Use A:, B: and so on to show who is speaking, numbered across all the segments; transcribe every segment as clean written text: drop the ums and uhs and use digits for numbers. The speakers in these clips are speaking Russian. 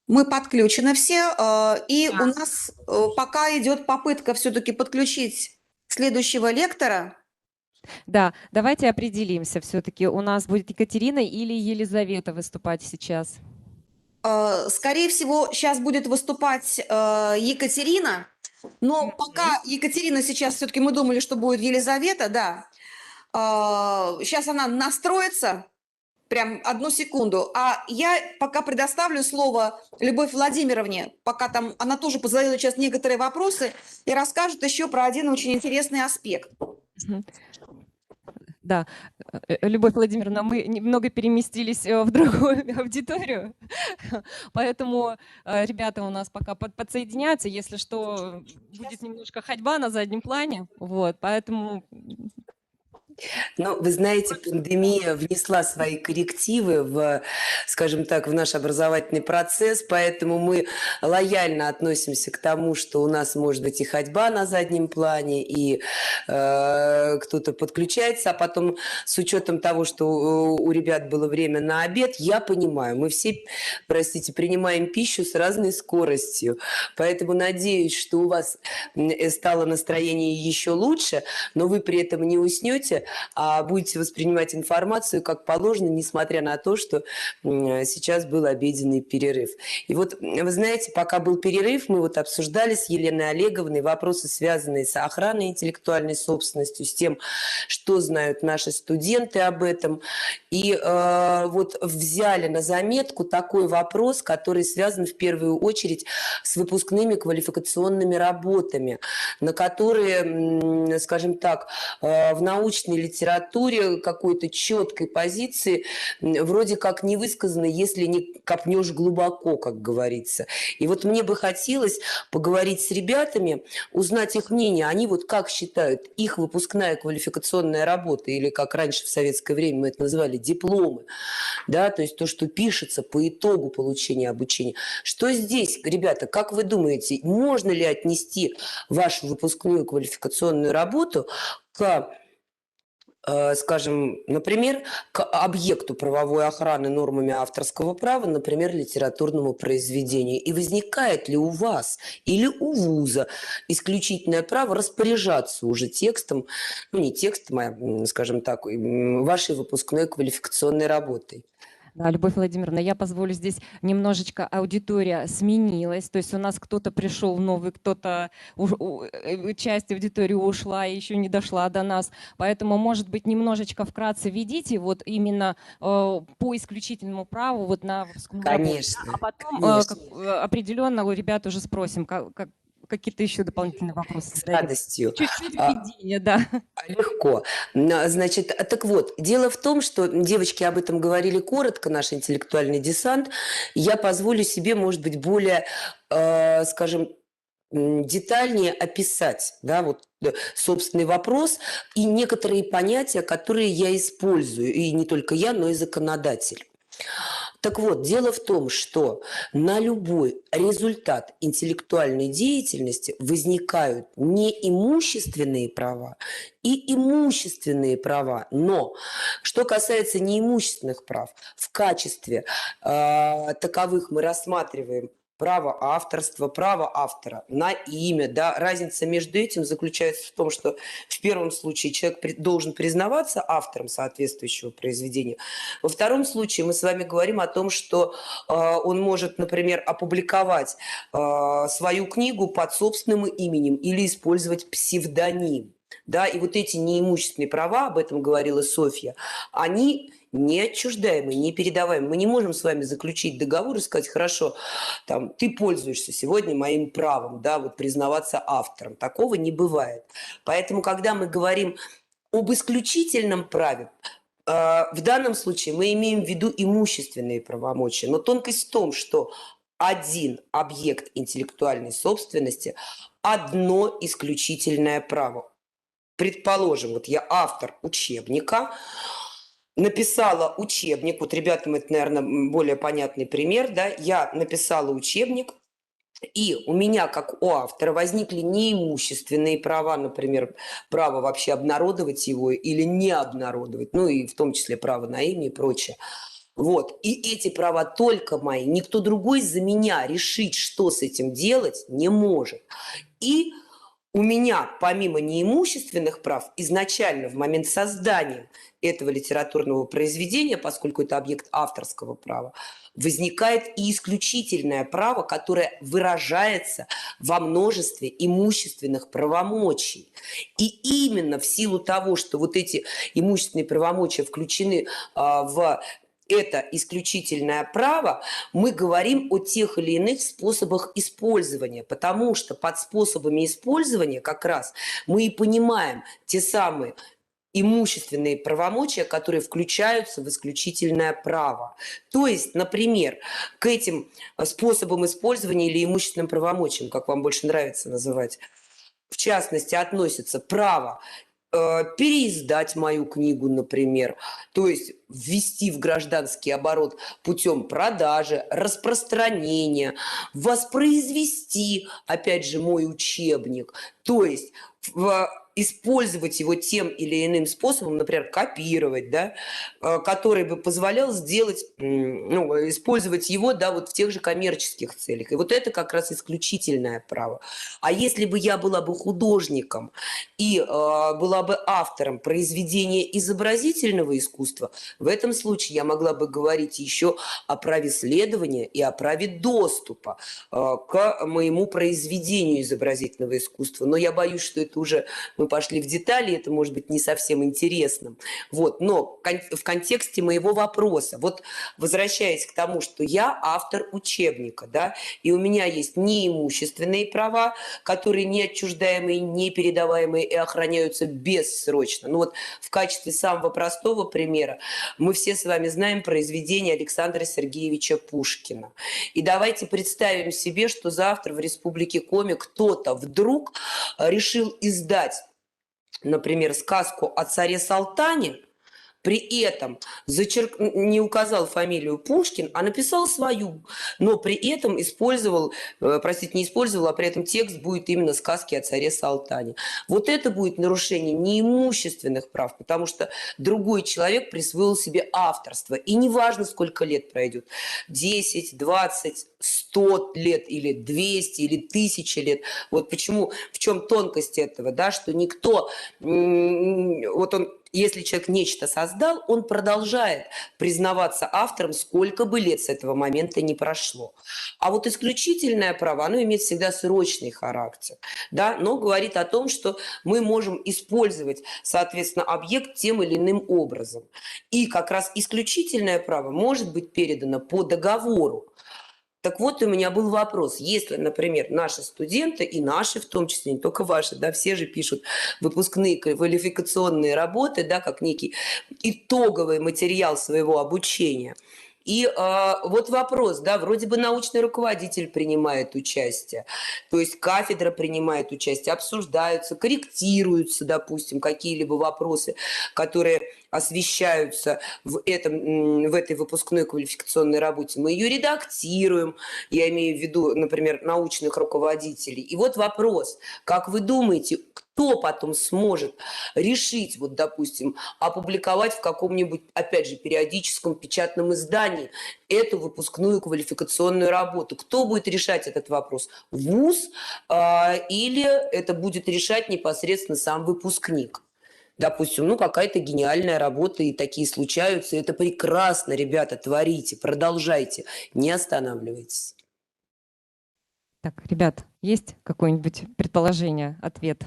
A: Мы подключены все, и у
B: Да.
A: нас пока идет попытка все-таки подключить следующего лектора.
B: Да, давайте определимся все-таки, у нас будет Екатерина или Елизавета выступать сейчас?
A: Скорее всего, сейчас будет выступать Екатерина, но
B: Мгм.
A: пока Екатерина сейчас все-таки мы думали, что будет Елизавета, да. Сейчас она настроится, прям одну секунду. А я пока предоставлю слово Любовь Владимировне, пока там она тоже позадает сейчас некоторые вопросы и расскажет еще про один очень интересный аспект.
B: Мгм. Да, Любовь Владимировна, мы немного переместились в другую аудиторию, поэтому ребята у нас пока подсоединяются. Если что, будет немножко ходьба на заднем плане, вот, поэтому
C: Но вы знаете, пандемия внесла свои коррективы в, скажем так, в наш образовательный процесс, поэтому мы лояльно относимся к тому, что у нас может быть и ходьба на заднем плане, и кто-то подключается, а потом с учетом того, что у ребят было время на обед, я понимаю, мы все, простите, принимаем пищу с разной скоростью, поэтому надеюсь, что у вас стало настроение еще лучше, но вы при этом не уснете, а будете воспринимать информацию как положено, несмотря на то, что сейчас был обеденный перерыв. И вот, вы знаете, пока был перерыв, мы вот обсуждали с Еленой Олеговной вопросы, связанные с охраной интеллектуальной собственностью, с тем, что знают наши студенты об этом. И вот взяли на заметку такой вопрос, который связан в первую очередь с выпускными квалификационными работами, на которые, скажем так, в научной литературе какой-то четкой позиции вроде как не высказано, если не копнешь глубоко, как говорится. И вот мне бы хотелось поговорить с ребятами, узнать их мнение. Они вот как считают, их выпускная квалификационная работа, или как раньше в советское время мы это называли, дипломы, да, то есть то, что пишется по итогу получения обучения. Что здесь, ребята, как вы думаете, можно ли отнести вашу выпускную квалификационную работу к, скажем, например, к объекту правовой охраны нормами авторского права, например, литературному произведению? И возникает ли у вас или у вуза исключительное право распоряжаться уже текстом, ну не текстом, а, скажем так, вашей выпускной квалификационной работой?
B: да, Любовь Владимировна, я позволю, здесь немножечко аудитория сменилась, то есть у нас кто-то пришел новый, кто-то, часть аудитории ушла и еще не дошла до нас, поэтому, может быть, немножечко вкратце введите вот именно по исключительному праву вот на выпускную работу, да,
C: Конечно,
B: а потом
C: конечно.
B: определенно у ребят уже спросим, какие-то еще дополнительные вопросы
C: С
B: зададим.
C: радостью.
B: Чуть-чуть
C: А,
B: введения, да.
C: Легко. Значит, так вот, дело в том, что девочки об этом говорили коротко, наш интеллектуальный десант. Я позволю себе, может быть, более, скажем, детальнее описать, да, вот собственный вопрос и некоторые понятия, которые я использую, и не только я, но и законодатель. Так вот, дело в том, что на любой результат интеллектуальной деятельности возникают неимущественные права и имущественные права. Но что касается неимущественных прав, в качестве таковых мы рассматриваем право авторства, право автора на имя. Да? Разница между этим заключается в том, что в первом случае человек должен признаваться автором соответствующего произведения. Во втором случае мы с вами говорим о том, что он может, например, опубликовать свою книгу под собственным именем или использовать псевдоним. Да, и вот эти неимущественные права, об этом говорила Софья, они неотчуждаемы, непередаваемы. Мы не можем с вами заключить договор и сказать, хорошо, там, ты пользуешься сегодня моим правом, да, вот признаваться автором. Такого не бывает. Поэтому, когда мы говорим об исключительном праве, в данном случае мы имеем в виду имущественные правомочия. Но тонкость в том, что один объект интеллектуальной собственности – одно исключительное право. Предположим, вот я автор учебника, написала учебник, вот ребятам это, наверное, более понятный пример, да, я написала учебник, и у меня, как у автора, возникли неимущественные права, например, право вообще обнародовать его или не обнародовать, ну и в том числе право на имя и прочее. Вот. И эти права только мои. Никто другой за меня решить, что с этим делать, не может. И у меня, помимо неимущественных прав, изначально в момент создания этого литературного произведения, поскольку это объект авторского права, возникает и исключительное право, которое выражается во множестве имущественных правомочий. И именно в силу того, что вот эти имущественные правомочия включены в это исключительное право, мы говорим о тех или иных способах использования, потому что под способами использования как раз мы и понимаем те самые имущественные правомочия, которые включаются в исключительное право. То есть, например, к этим способам использования или имущественным правомочиям, как вам больше нравится называть, в частности, относится право переиздать мою книгу, например, то есть ввести в гражданский оборот путем продажи, распространения, воспроизвести, опять же, мой учебник, то есть использовать его тем или иным способом, например, копировать, да, который бы позволял сделать, использовать его, да, вот в тех же коммерческих целях. И вот это как раз исключительное право. А если бы я была бы художником и была бы автором произведения изобразительного искусства, в этом случае я могла бы говорить еще о праве следования и о праве доступа к моему произведению изобразительного искусства. Но я боюсь, что это уже мы пошли в детали, это может быть не совсем интересным. Вот. Но в контексте моего вопроса, вот возвращаясь к тому, что я автор учебника, да, и у меня есть неимущественные права, которые не отчуждаемые, не передаваемые и охраняются бессрочно. Ну вот в качестве самого простого примера мы все с вами знаем произведение Александра Сергеевича Пушкина. И давайте представим себе, что завтра в Республике Коми кто-то вдруг решил издать, например, сказку о царе Салтане, при этом не указал фамилию Пушкин, а написал свою, но при этом использовал, не использовал, а при этом текст будет именно сказки о царе Салтане. Вот это будет нарушение неимущественных прав, потому что другой человек присвоил себе авторство. И неважно, сколько лет пройдет, 10, 20, 100 лет или 200 или 1000 лет. Вот почему, в чем тонкость этого, да, что никто, вот он, если человек нечто создал, он продолжает признаваться автором, сколько бы лет с этого момента не прошло. А вот исключительное право, оно имеет всегда срочный характер, да, но говорит о том, что мы можем использовать, соответственно, объект тем или иным образом. И как раз исключительное право может быть передано по договору. Так вот, у меня был вопрос. Если, например, наши студенты, и наши в том числе, не только ваши, да, все же пишут выпускные квалификационные работы, да, как некий итоговый материал своего обучения. И вот вопрос, да, вроде бы научный руководитель принимает участие, то есть кафедра принимает участие, обсуждаются, корректируются, допустим, какие-либо вопросы, которые освещаются в этой выпускной квалификационной работе. Мы ее редактируем, я имею в виду, например, научных руководителей. И вот вопрос, как вы думаете, кто потом сможет решить, вот, допустим, опубликовать в каком-нибудь, опять же, периодическом печатном издании эту выпускную квалификационную работу? Кто будет решать этот вопрос? ВУЗ или это будет решать непосредственно сам выпускник? Допустим, какая-то гениальная работа, и такие случаются. Это прекрасно, ребята, творите, продолжайте, не останавливайтесь.
B: Так, ребят, есть какое-нибудь предположение, ответ?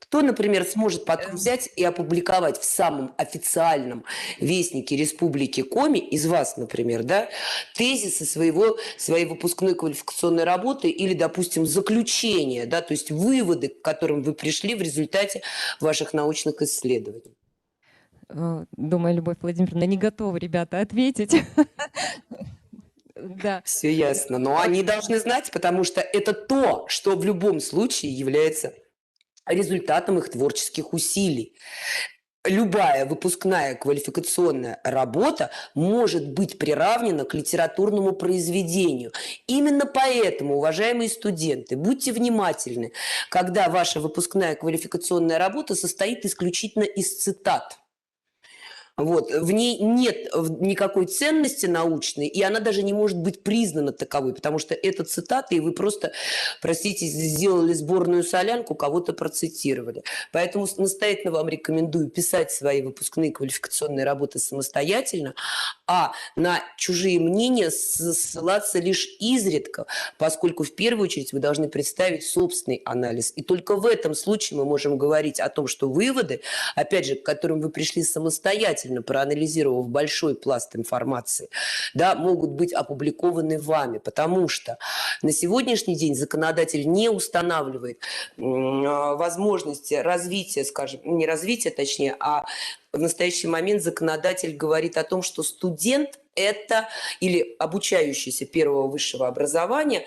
C: Кто, например, сможет потом взять и опубликовать в самом официальном вестнике Республики Коми, из вас, например, да, тезисы своей выпускной квалификационной работы или, допустим, заключения, да, то есть выводы, к которым вы пришли в результате ваших научных исследований?
B: Думаю, Любовь Владимировна не готовы, ребята, ответить. Да.
C: Все ясно. Но они должны знать, потому что это то, что в любом случае является результатом их творческих усилий. Любая выпускная квалификационная работа может быть приравнена к литературному произведению. Именно поэтому, уважаемые студенты, будьте внимательны, когда ваша выпускная квалификационная работа состоит исключительно из цитат. Вот. В ней нет никакой ценности научной, и она даже не может быть признана таковой, потому что это цитата, и вы просто, простите, сделали сборную солянку, кого-то процитировали. Поэтому настоятельно вам рекомендую писать свои выпускные квалификационные работы самостоятельно, а на чужие мнения ссылаться лишь изредка, поскольку в первую очередь вы должны представить собственный анализ. И только в этом случае мы можем говорить о том, что выводы, опять же, к которым вы пришли самостоятельно, проанализировав большой пласт информации, да, могут быть опубликованы вами, потому что на сегодняшний день законодатель не устанавливает возможности развития, скажем, не развития, точнее, а в настоящий момент законодатель говорит о том, что студент это или обучающийся первого высшего образования,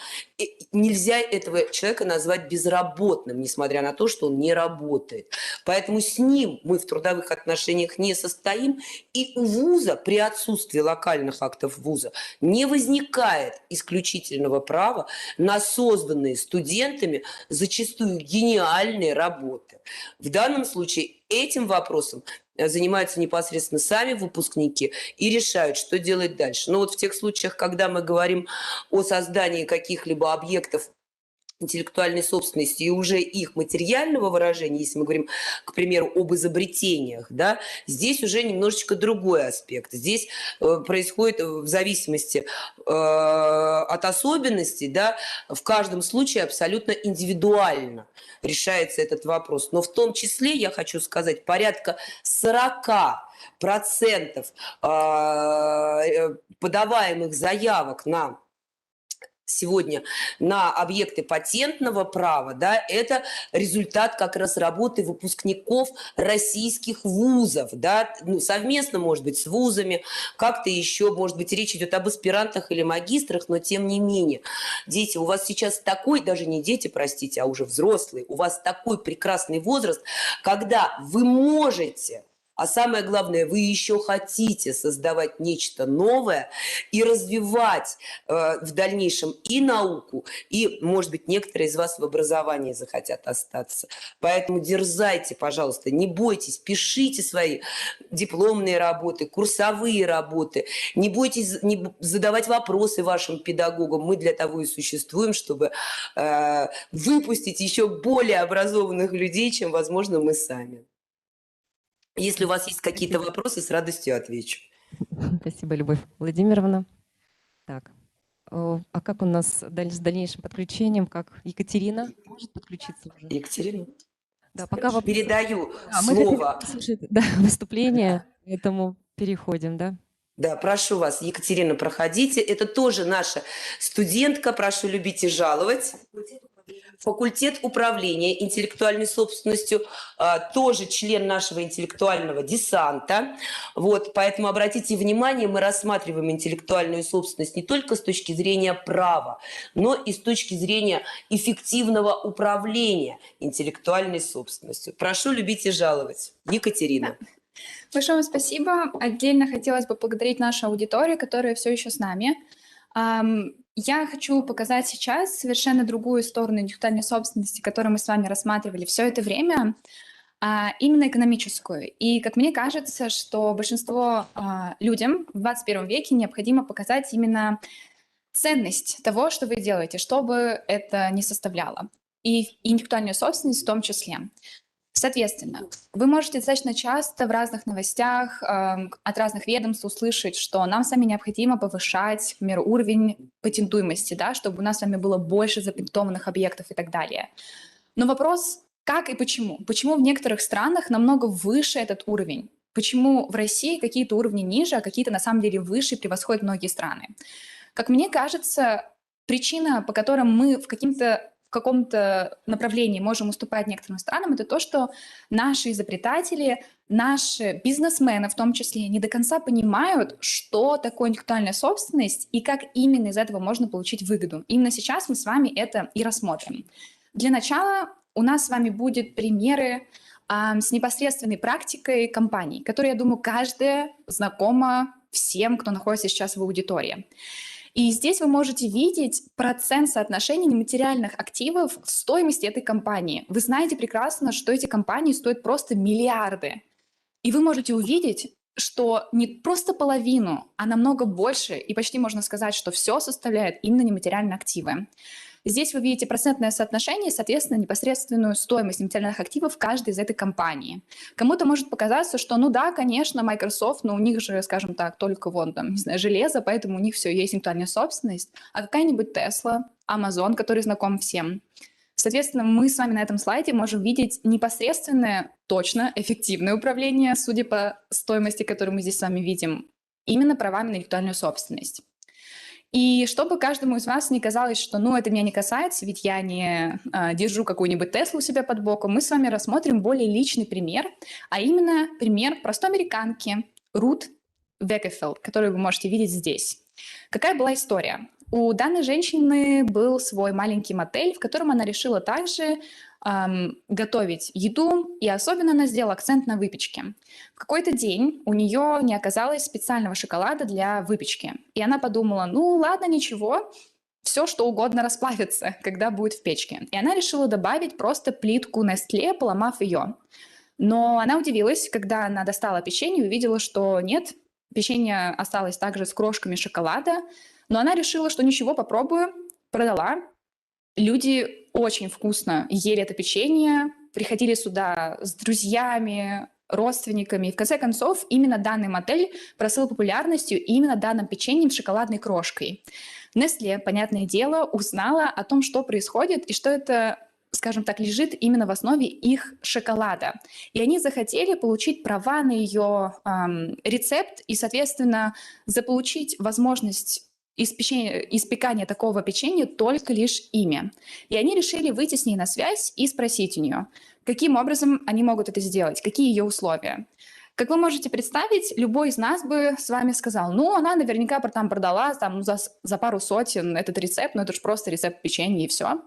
C: нельзя этого человека назвать безработным, несмотря на то, что он не работает. Поэтому с ним мы в трудовых отношениях не состоим, и у вуза при отсутствии локальных актов вуза не возникает исключительного права на созданные студентами зачастую гениальные работы. В данном случае этим вопросом занимаются непосредственно сами выпускники и решают, что делать дальше. Но вот в тех случаях, когда мы говорим о создании каких-либо объектов интеллектуальной собственности и уже их материального выражения, если мы говорим, к примеру, об изобретениях, да, здесь уже немножечко другой аспект. Здесь происходит в зависимости от особенностей, да, в каждом случае абсолютно индивидуально решается этот вопрос. Но в том числе, я хочу сказать, порядка 40% подаваемых заявок на сегодня на объекты патентного права, да, это результат как раз работы выпускников российских вузов, да, ну, совместно, может быть, с вузами, как-то еще, может быть, речь идет об аспирантах или магистрах, но тем не менее. Дети, у вас сейчас такой, даже не дети, простите, а уже взрослые, у вас такой прекрасный возраст, когда вы можете... А самое главное, вы еще хотите создавать нечто новое и развивать в дальнейшем и науку, и, может быть, некоторые из вас в образовании захотят остаться. Поэтому дерзайте, пожалуйста, не бойтесь, пишите свои дипломные работы, курсовые работы, не бойтесь задавать вопросы вашим педагогам. Мы для того и существуем, чтобы выпустить еще более образованных людей, чем, возможно, мы сами. Если у вас есть какие-то вопросы, с радостью отвечу.
B: Спасибо, Любовь Владимировна. Так, а как у нас с дальнейшим подключением? Как Екатерина может подключиться уже?
C: Екатерина?
B: Да, пока
C: передаю
B: мы
C: слово.
B: Слушать, да, выступление, поэтому переходим, да?
C: Да, прошу вас, Екатерина, проходите. Это тоже наша студентка, прошу любить и жаловать. Факультет управления интеллектуальной собственностью, тоже член нашего интеллектуального десанта. Вот, поэтому обратите внимание, мы рассматриваем интеллектуальную собственность не только с точки зрения права, но и с точки зрения эффективного управления интеллектуальной собственностью. Прошу любить и жаловать. Екатерина.
D: Большое вам спасибо. Отдельно хотелось бы поблагодарить нашу аудиторию, которая все еще с нами. Я хочу показать сейчас совершенно другую сторону интеллектуальной собственности, которую мы с вами рассматривали все это время, именно экономическую. И, как мне кажется, что большинство людям в 21 веке необходимо показать именно ценность того, что вы делаете, что бы это ни составляло. И интеллектуальную собственность в том числе. Соответственно, вы можете достаточно часто в разных новостях от разных ведомств услышать, что нам с вами необходимо повышать, к примеру, уровень патентуемости, да, чтобы у нас с вами было больше запатентованных объектов и так далее. Но вопрос, как и почему? Почему в некоторых странах намного выше этот уровень? Почему в России какие-то уровни ниже, а какие-то на самом деле выше и превосходят многие страны? Как мне кажется, причина, по которой мы в каком-то направлении можем уступать некоторым странам, это то, что наши изобретатели, наши бизнесмены в том числе не до конца понимают, что такое интеллектуальная собственность и как именно из этого можно получить выгоду. Именно сейчас мы с вами это и рассмотрим. Для начала у нас с вами будут примеры с непосредственной практикой компаний, которые, я думаю, каждая знакома всем, кто находится сейчас в аудитории. И здесь вы можете видеть процент соотношения нематериальных активов в стоимости этой компании. Вы знаете прекрасно, что эти компании стоят просто миллиарды. И вы можете увидеть, что не просто половину, а намного больше, и почти можно сказать, что все составляет именно нематериальные активы. Здесь вы видите процентное соотношение, соответственно, непосредственную стоимость нематериальных активов каждой из этой компании. Кому-то может показаться, что, ну да, конечно, Microsoft, но у них же, скажем так, только вон там, не знаю, железо, поэтому у них все есть интеллектуальная собственность. А какая-нибудь Tesla, Amazon, который знаком всем. Соответственно, мы с вами на этом слайде можем видеть непосредственное, точно, эффективное управление, судя по стоимости, которую мы здесь с вами видим, именно правами на интеллектуальную собственность. И чтобы каждому из вас не казалось, что ну это меня не касается, ведь я не держу какую-нибудь Теслу у себя под боком, мы с вами рассмотрим более личный пример, а именно пример простой американки Рут Векефелд, которую вы можете видеть здесь. Какая была история? У данной женщины был свой маленький мотель, в котором она решила также готовить еду, и особенно она сделала акцент на выпечке. В какой-то день у нее не оказалось специального шоколада для выпечки, и она подумала, ну ладно, ничего, все что угодно расплавится, когда будет в печке. И она решила добавить просто плитку Nestlé, поломав ее. Но она удивилась, когда она достала печенье и увидела, что нет, печенье осталось также с крошками шоколада, но она решила, что ничего, попробую, продала. Люди очень вкусно ели это печенье, приходили сюда с друзьями, родственниками. И в конце концов, именно данный мотель просыл популярностью именно данным печеньем с шоколадной крошкой. Nestlé, понятное дело, узнала о том, что происходит и что это, скажем так, лежит именно в основе их шоколада. И они захотели получить права на ее рецепт и, соответственно, заполучить возможность испекания такого печенья только лишь ими. И они решили выйти с ней на связь и спросить у нее, каким образом они могут это сделать, какие ее условия. Как вы можете представить, любой из нас бы с вами сказал, ну, она наверняка там продала за пару сотен этот рецепт, но это же просто рецепт печенья и все.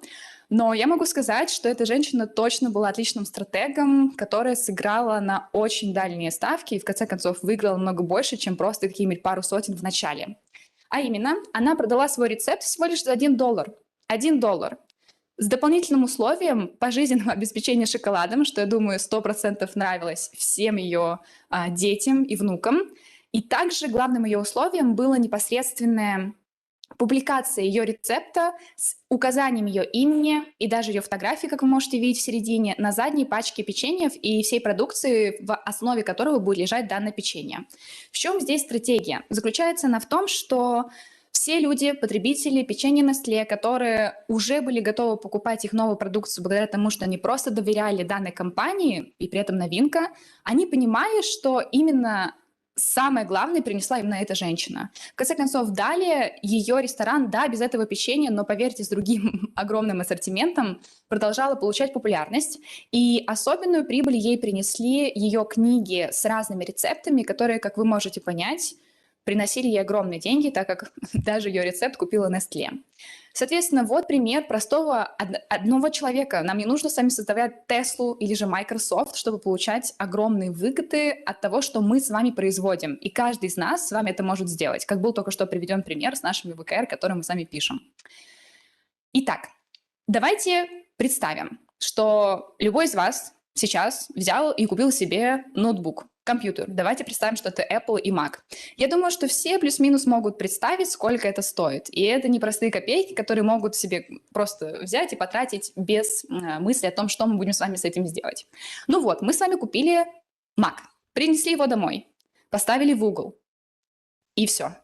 D: Но я могу сказать, что эта женщина точно была отличным стратегом, которая сыграла на очень дальние ставки и в конце концов выиграла много больше, чем просто какие-нибудь пару сотен в начале. А именно, она продала свой рецепт всего лишь за $1. $1. С дополнительным условием пожизненного обеспечения шоколадом, что, я думаю, 100% нравилось всем ее детям и внукам. И также главным ее условием было непосредственная публикация ее рецепта с указанием ее имени и даже ее фотографии, как вы можете видеть в середине, на задней пачке печеньев и всей продукции, в основе которого будет лежать данное печенье. В чем здесь стратегия? Заключается она в том, что все люди, потребители печенья Nestlé, которые уже были готовы покупать их новую продукцию благодаря тому, что они просто доверяли данной компании, и при этом новинка, они понимали, что именно самое главное принесла именно эта женщина. В конце концов, далее ее ресторан, да, без этого печенья, но, поверьте, с другим огромным ассортиментом, продолжала получать популярность. И особенную прибыль ей принесли ее книги с разными рецептами, которые, как вы можете понять, приносили ей огромные деньги, так как даже ее рецепт купила Nestlé. Соответственно, вот пример простого одного человека. Нам не нужно сами создавать Теслу или же Microsoft, чтобы получать огромные выгоды от того, что мы с вами производим. И каждый из нас с вами это может сделать. Как был только что приведен пример с нашими ВКР, которые мы сами пишем. Итак, давайте представим, что любой из вас сейчас взял и купил себе ноутбук, компьютер. Давайте представим, что это Apple и Mac. Я думаю, что все плюс-минус могут представить, сколько это стоит. И это не простые копейки, которые могут себе просто взять и потратить без мысли о том, что мы будем с вами с этим сделать. Ну вот, мы с вами купили Mac, принесли его домой, поставили в угол. И все.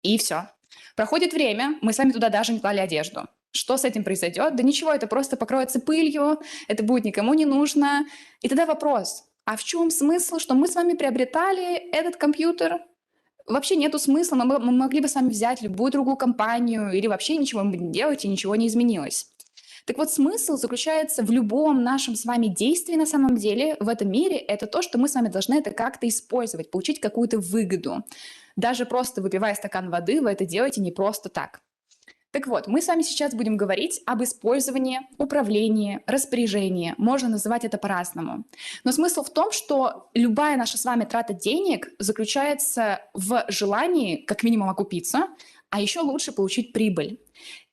D: И все. Проходит время, мы с вами туда даже не клали одежду. Что с этим произойдет? Да ничего, это просто покроется пылью, это будет никому не нужно. И тогда вопрос, а в чем смысл, что мы с вами приобретали этот компьютер? Вообще нету смысла, мы могли бы с вами взять любую другую компанию или вообще ничего не делать, и ничего не изменилось. Так вот, смысл заключается в любом нашем с вами действии на самом деле в этом мире. Это то, что мы с вами должны это как-то использовать, получить какую-то выгоду. Даже просто выпивая стакан воды, вы это делаете не просто так. Так вот, мы с вами сейчас будем говорить об использовании, управлении, распоряжении. Можно называть это по-разному. Но смысл в том, что любая наша с вами трата денег заключается в желании как минимум окупиться, а еще лучше получить прибыль.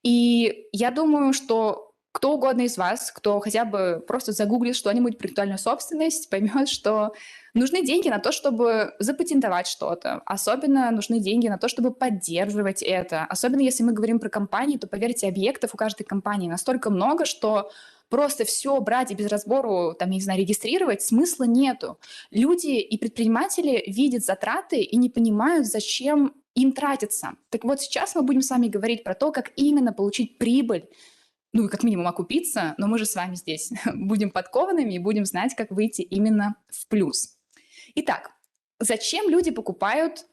D: И я думаю, что кто угодно из вас, кто хотя бы просто загуглит что-нибудь про интеллектуальную собственность, поймет, что нужны деньги на то, чтобы запатентовать что-то. Особенно нужны деньги на то, чтобы поддерживать это. Особенно если мы говорим про компании, то, поверьте, объектов у каждой компании настолько много, что просто все брать и без разбору, там, я не знаю, регистрировать смысла нету. Люди и предприниматели видят затраты и не понимают, зачем им тратиться. Так вот, сейчас мы будем с вами говорить про то, как именно получить прибыль, ну и как минимум окупиться, но мы же с вами здесь будем подкованными и будем знать, как выйти именно в плюс. Итак, зачем люди покупают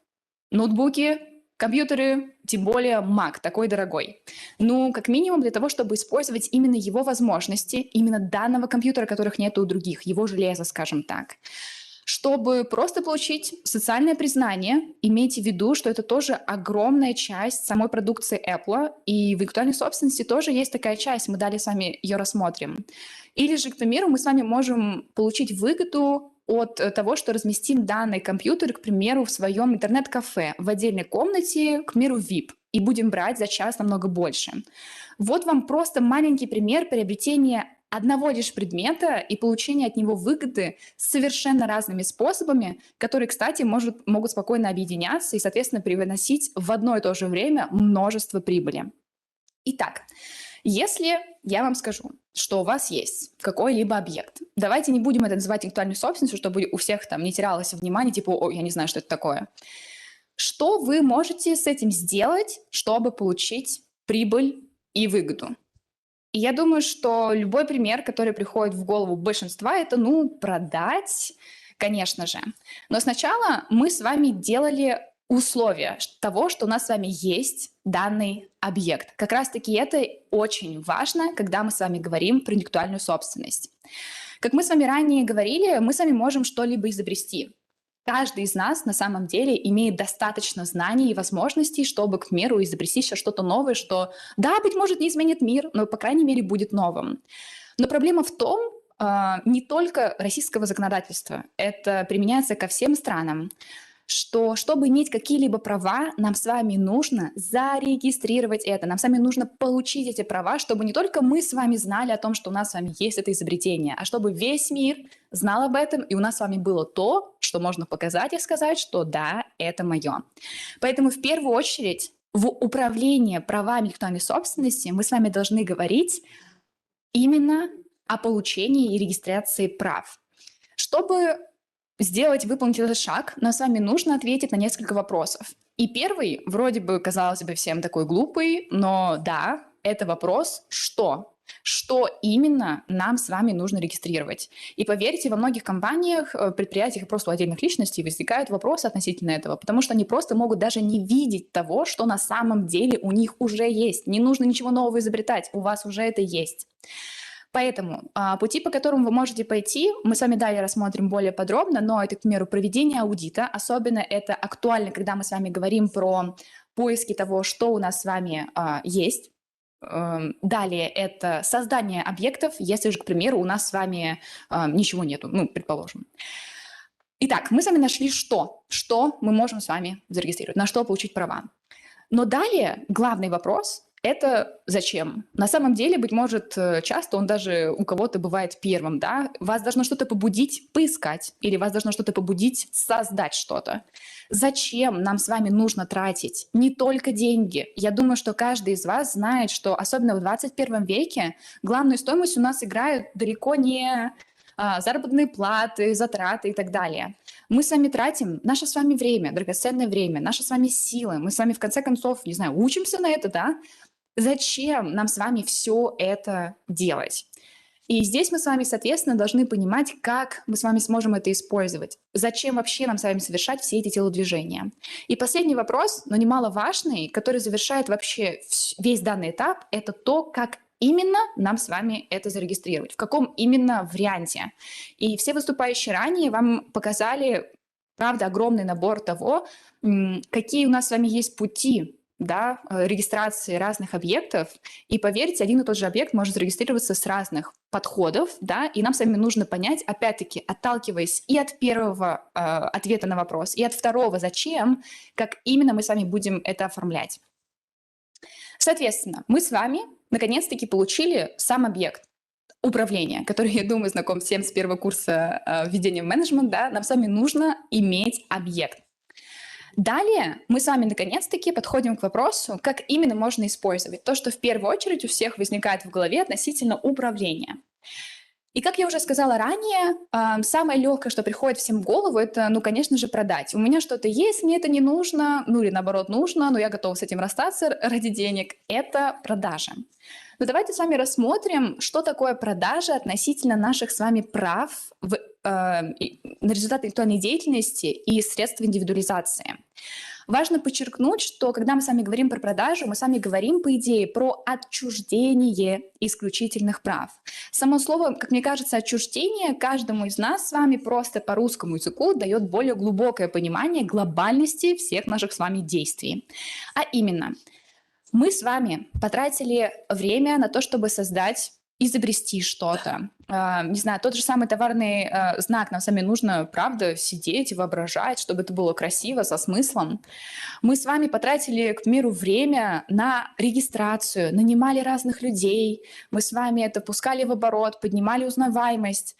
D: ноутбуки, компьютеры, тем более Mac, такой дорогой? Ну, как минимум для того, чтобы использовать именно его возможности, именно данного компьютера, которых нет у других, его железа, скажем так. Чтобы просто получить социальное признание, имейте в виду, что это тоже огромная часть самой продукции Apple, и в интеллектуальной собственности тоже есть такая часть, мы далее с вами ее рассмотрим. Или же, к примеру, мы с вами можем получить выгоду от того, что разместим данный компьютер, к примеру, в своем интернет-кафе, в отдельной комнате, к примеру, VIP, и будем брать за час намного больше. Вот вам просто маленький пример приобретения одного лишь предмета и получения от него выгоды совершенно разными способами, которые, кстати, могут спокойно объединяться и, соответственно, привносить в одно и то же время множество прибыли. Итак, если я вам скажу, что у вас есть какой-либо объект, давайте не будем это называть интеллектуальной собственностью, чтобы у всех там не терялось внимание, типа, о, я не знаю, что это такое. Что вы можете с этим сделать, чтобы получить прибыль и выгоду? И я думаю, что любой пример, который приходит в голову большинства, это, продать, конечно же. Но сначала мы с вами делали условия того, что у нас с вами есть данный объект. Как раз-таки это очень важно, когда мы с вами говорим про интеллектуальную собственность. Как мы с вами ранее говорили, мы с вами можем что-либо изобрести. Каждый из нас на самом деле имеет достаточно знаний и возможностей, чтобы, к примеру, изобрести сейчас что-то новое, что, да, быть может, не изменит мир, но, по крайней мере, будет новым. Но проблема в том, не только российского законодательства, это применяется ко всем странам, что, чтобы иметь какие-либо права, нам с вами нужно зарегистрировать это. Нам с вами нужно получить эти права, чтобы не только мы с вами знали о том, что у нас с вами есть это изобретение, а чтобы весь мир знал об этом, и у нас с вами было то, что можно показать и сказать, что да, это мое. Поэтому в первую очередь в управлении правами интеллектуальной собственности мы с вами должны говорить именно о получении и регистрации прав. Чтобы выполнить этот шаг, нам с вами нужно ответить на несколько вопросов. И первый, вроде бы, казалось бы, всем такой глупый, но да, это вопрос «что?». Что именно нам с вами нужно регистрировать? И поверьте, во многих компаниях, предприятиях и просто у отдельных личностей возникают вопросы относительно этого, потому что они просто могут даже не видеть того, что на самом деле у них уже есть. Не нужно ничего нового изобретать, у вас уже это есть. Поэтому пути, по которым вы можете пойти, мы с вами далее рассмотрим более подробно, но это, к примеру, проведение аудита. Особенно это актуально, когда мы с вами говорим про поиски того, что у нас с вами есть. Далее это создание объектов, если же, к примеру, у нас с вами ничего нету, предположим. Итак, мы с вами нашли что мы можем с вами зарегистрировать, на что получить права. Но далее главный вопрос – это зачем? На самом деле, быть может, часто он даже у кого-то бывает первым, да? Вас должно что-то побудить поискать, или вас должно что-то побудить создать что-то. Зачем нам с вами нужно тратить не только деньги? Я думаю, что каждый из вас знает, что особенно в 21 веке главную стоимость у нас играют далеко не заработные платы, затраты и так далее. Мы с вами тратим наше с вами время, драгоценное время, наши с вами силы. Мы с вами, в конце концов, не знаю, учимся на это, да? Зачем нам с вами все это делать? И здесь мы с вами, соответственно, должны понимать, как мы с вами сможем это использовать. Зачем вообще нам с вами совершать все эти телодвижения? И последний вопрос, но немаловажный, который завершает вообще весь данный этап, это то, как именно нам с вами это зарегистрировать, в каком именно варианте. И все выступающие ранее вам показали, правда, огромный набор того, какие у нас с вами есть пути, да, регистрации разных объектов. И поверьте, один и тот же объект может зарегистрироваться с разных подходов, да, и нам с вами нужно понять, опять-таки, отталкиваясь и от первого ответа на вопрос, и от второго «зачем?», как именно мы с вами будем это оформлять. Соответственно, мы с вами наконец-таки получили сам объект управления, который, я думаю, знаком всем с первого курса введения в менеджмент, да, нам с вами нужно иметь объект. Далее мы с вами наконец-таки подходим к вопросу, как именно можно использовать то, что в первую очередь у всех возникает в голове относительно управления. И как я уже сказала ранее, самое легкое, что приходит всем в голову, это, ну, конечно же, продать. У меня что-то есть, мне это не нужно, ну или наоборот нужно, но я готова с этим расстаться ради денег. Это продажа. Но давайте с вами рассмотрим, что такое продажа относительно наших с вами прав на результат интеллектуальной деятельности и средств индивидуализации. Важно подчеркнуть, что когда мы с вами говорим про продажу, мы с вами говорим, по идее, про отчуждение исключительных прав. Само слово, как мне кажется, отчуждение каждому из нас с вами просто по русскому языку дает более глубокое понимание глобальности всех наших с вами действий. А именно, мы с вами потратили время на то, чтобы создать, изобрести что-то. Не знаю, тот же самый товарный знак нам с вами нужно, правда, сидеть и воображать, чтобы это было красиво, со смыслом. Мы с вами потратили, к примеру, время на регистрацию, нанимали разных людей, мы с вами это пускали в оборот, поднимали узнаваемость.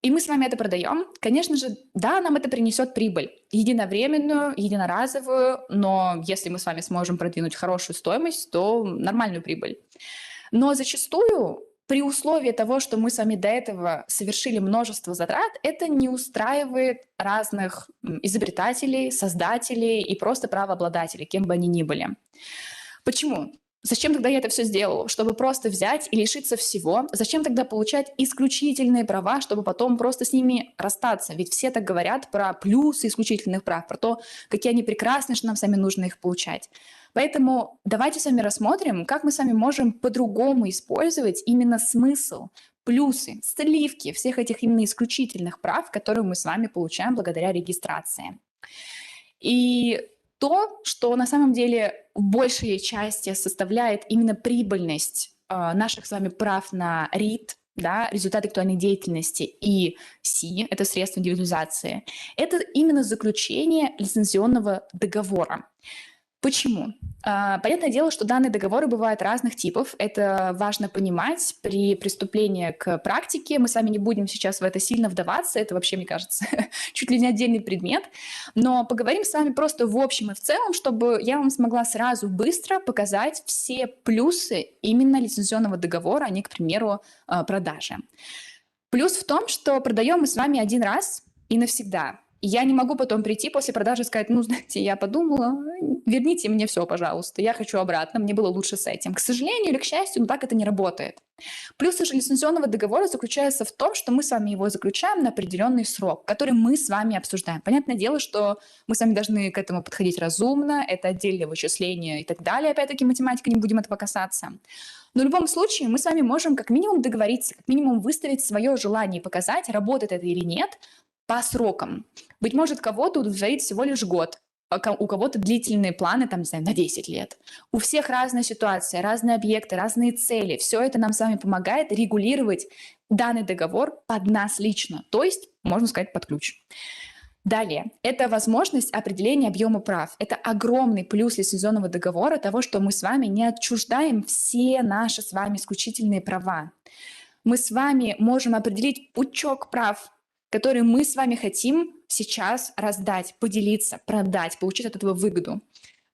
D: И мы с вами это продаем. Конечно же, да, нам это принесет прибыль. Единовременную, единоразовую, но если мы с вами сможем продвинуть хорошую стоимость, то нормальную прибыль. Но зачастую при условии того, что мы с вами до этого совершили множество затрат, это не устраивает разных изобретателей, создателей и просто правообладателей, кем бы они ни были. Почему? Зачем тогда я это все сделала? Чтобы просто взять и лишиться всего? Зачем тогда получать исключительные права, чтобы потом просто с ними расстаться? Ведь все так говорят про плюсы исключительных прав, про то, какие они прекрасны, что нам сами нужно их получать. Поэтому давайте с вами рассмотрим, как мы с вами можем по-другому использовать именно смысл, плюсы, сливки всех этих именно исключительных прав, которые мы с вами получаем благодаря регистрации. И то, что на самом деле в большей части составляет именно прибыльность наших с вами прав на РИТ, да, результат интеллектуальной деятельности, и СИ, это средства индивидуализации, это именно заключение лицензионного договора. Почему? Понятное дело, что данные договоры бывают разных типов. Это важно понимать при приступлении к практике. Мы с вами не будем сейчас в это сильно вдаваться. Это вообще, мне кажется, чуть ли не отдельный предмет. Но поговорим с вами просто в общем и в целом, чтобы я вам смогла сразу быстро показать все плюсы именно лицензионного договора, а не, к примеру, продажи. Плюс в том, что продаем мы с вами один раз и навсегда. Я не могу потом прийти после продажи и сказать, ну, знаете, я подумала, верните мне все, пожалуйста, я хочу обратно, мне было лучше с этим. К сожалению или к счастью, но так это не работает. Плюс же лицензионного договора заключается в том, что мы с вами его заключаем на определенный срок, который мы с вами обсуждаем. Понятное дело, что мы с вами должны к этому подходить разумно, это отдельное вычисление и так далее, опять-таки математика, не будем этого касаться. Но в любом случае мы с вами можем как минимум договориться, как минимум выставить свое желание и показать, работает это или нет, по срокам. Быть может, кого-то удовлетворит всего лишь год, у кого-то длительные планы, там, не знаю, на 10 лет. У всех разная ситуация, разные объекты, разные цели. Все это нам с вами помогает регулировать данный договор под нас лично, то есть, можно сказать, под ключ. Далее, это возможность определения объема прав. Это огромный плюс лицензионного договора того, что мы с вами не отчуждаем все наши с вами исключительные права. Мы с вами можем определить пучок прав, которые мы с вами хотим сейчас раздать, поделиться, продать, получить от этого выгоду.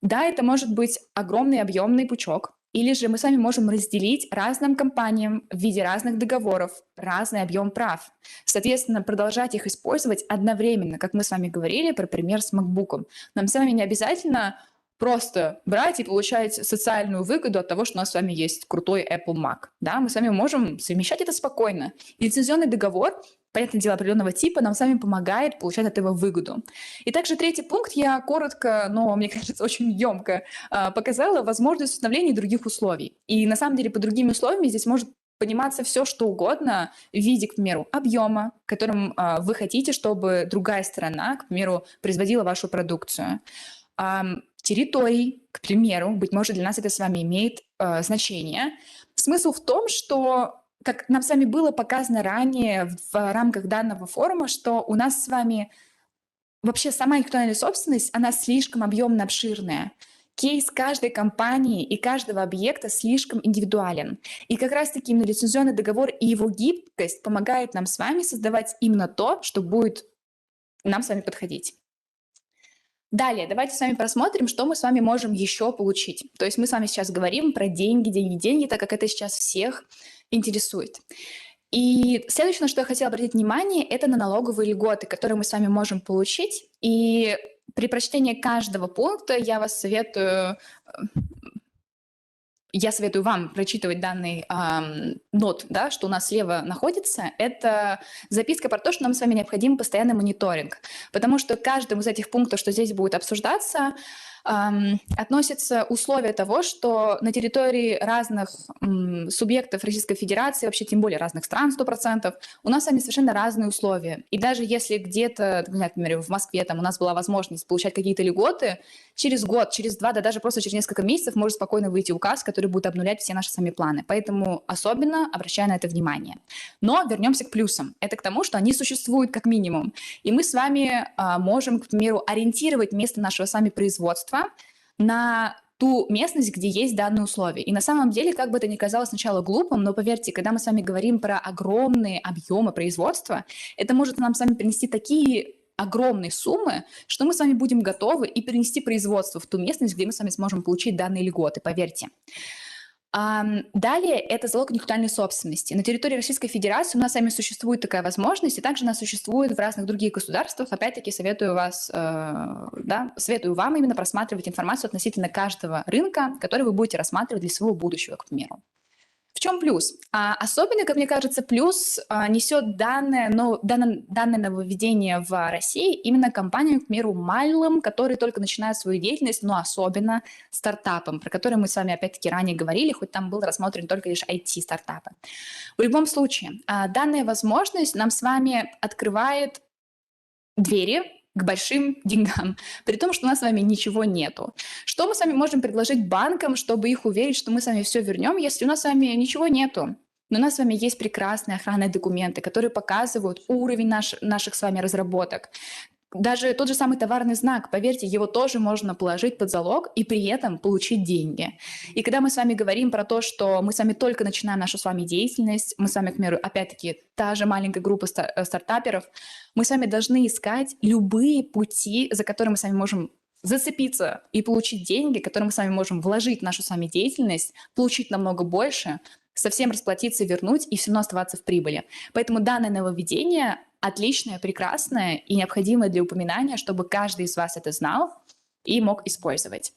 D: Да, это может быть огромный объемный пучок, или же мы с вами можем разделить разным компаниям в виде разных договоров разный объем прав. Соответственно, продолжать их использовать одновременно, как мы с вами говорили про пример с MacBook'ом. Нам с вами не обязательно просто брать и получать социальную выгоду от того, что у нас с вами есть крутой Apple Mac. Да, мы с вами можем совмещать это спокойно. И лицензионный договор, понятное дело, определенного типа нам с вами помогает получать от этого выгоду. И также третий пункт я коротко, но, мне кажется, очень емко показала возможность установления других условий. И на самом деле под другими условиями здесь может пониматься все, что угодно в виде, к примеру, объема, которым вы хотите, чтобы другая сторона, к примеру, производила вашу продукцию. Территорий, к примеру, быть может, для нас это с вами имеет значение. Смысл в том, что, как нам с вами было показано ранее в рамках данного форума, что у нас с вами вообще сама интеллектуальная собственность, она слишком объемно обширная. кейс каждой компании и каждого объекта слишком индивидуален. И как раз-таки именно лицензионный договор и его гибкость помогает нам с вами создавать именно то, что будет нам с вами подходить. Далее, давайте с вами просмотрим, что мы с вами можем еще получить. То есть мы с вами сейчас говорим про деньги, деньги, деньги, так как это сейчас всех интересует. И следующее, на что я хотела обратить внимание, это на налоговые льготы, которые мы с вами можем получить. И при прочтении каждого пункта я советую вам прочитывать данный нот, да, что у нас слева находится. Это записка про то, что нам с вами необходим постоянный мониторинг. Потому что к каждому из этих пунктов, что здесь будет обсуждаться, относятся условия того, что на территории разных субъектов Российской Федерации, вообще тем более разных стран, 100%, у нас с вами совершенно разные условия. И даже если где-то, например, в Москве там у нас была возможность получать какие-то льготы, через год, через 2, да даже просто через несколько месяцев может спокойно выйти указ, который будет обнулять все наши с вами планы. Поэтому особенно обращаю на это внимание. Но вернемся к плюсам. Это к тому, что они существуют как минимум. И мы с вами можем, к примеру, ориентировать место нашего с вами производства на ту местность, где есть данные условия. И на самом деле, как бы это ни казалось сначала глупым, но поверьте, когда мы с вами говорим про огромные объемы производства, это может нам с вами принести такие огромные суммы, что мы с вами будем готовы и перенести производство в ту местность, где мы с вами сможем получить данные льготы, поверьте. Далее это залог интеллектуальной собственности. На территории Российской Федерации у нас с вами существует такая возможность, и также она существует в разных других государствах. Опять-таки советую вам именно просматривать информацию относительно каждого рынка, который вы будете рассматривать для своего будущего, к примеру. В чем плюс? Особенно, как мне кажется, плюс несет данное нововведение в России именно компанию, к примеру, Malum, которые только начинают свою деятельность, но особенно стартапам, про которые мы с вами опять-таки ранее говорили, хоть там был рассмотрен только лишь IT-стартапы. В любом случае, данная возможность нам с вами открывает двери к большим деньгам, при том, что у нас с вами ничего нету. Что мы с вами можем предложить банкам, чтобы их уверить, что мы с вами все вернем, если у нас с вами ничего нету? Но у нас с вами есть прекрасные охранные документы, которые показывают уровень наших с вами разработок. Даже тот же самый товарный знак, поверьте, его тоже можно положить под залог и при этом получить деньги. И когда мы с вами говорим про то, что мы с вами только начинаем нашу с вами деятельность, мы с вами, к примеру, опять-таки, та же маленькая группа стартаперов, мы с вами должны искать любые пути, за которые мы с вами можем зацепиться и получить деньги, которые мы с вами можем вложить в нашу с вами деятельность, получить намного больше, совсем расплатиться, вернуть и все равно оставаться в прибыли. Поэтому данное нововведение отличное, прекрасное и необходимое для упоминания, чтобы каждый из вас это знал и мог использовать.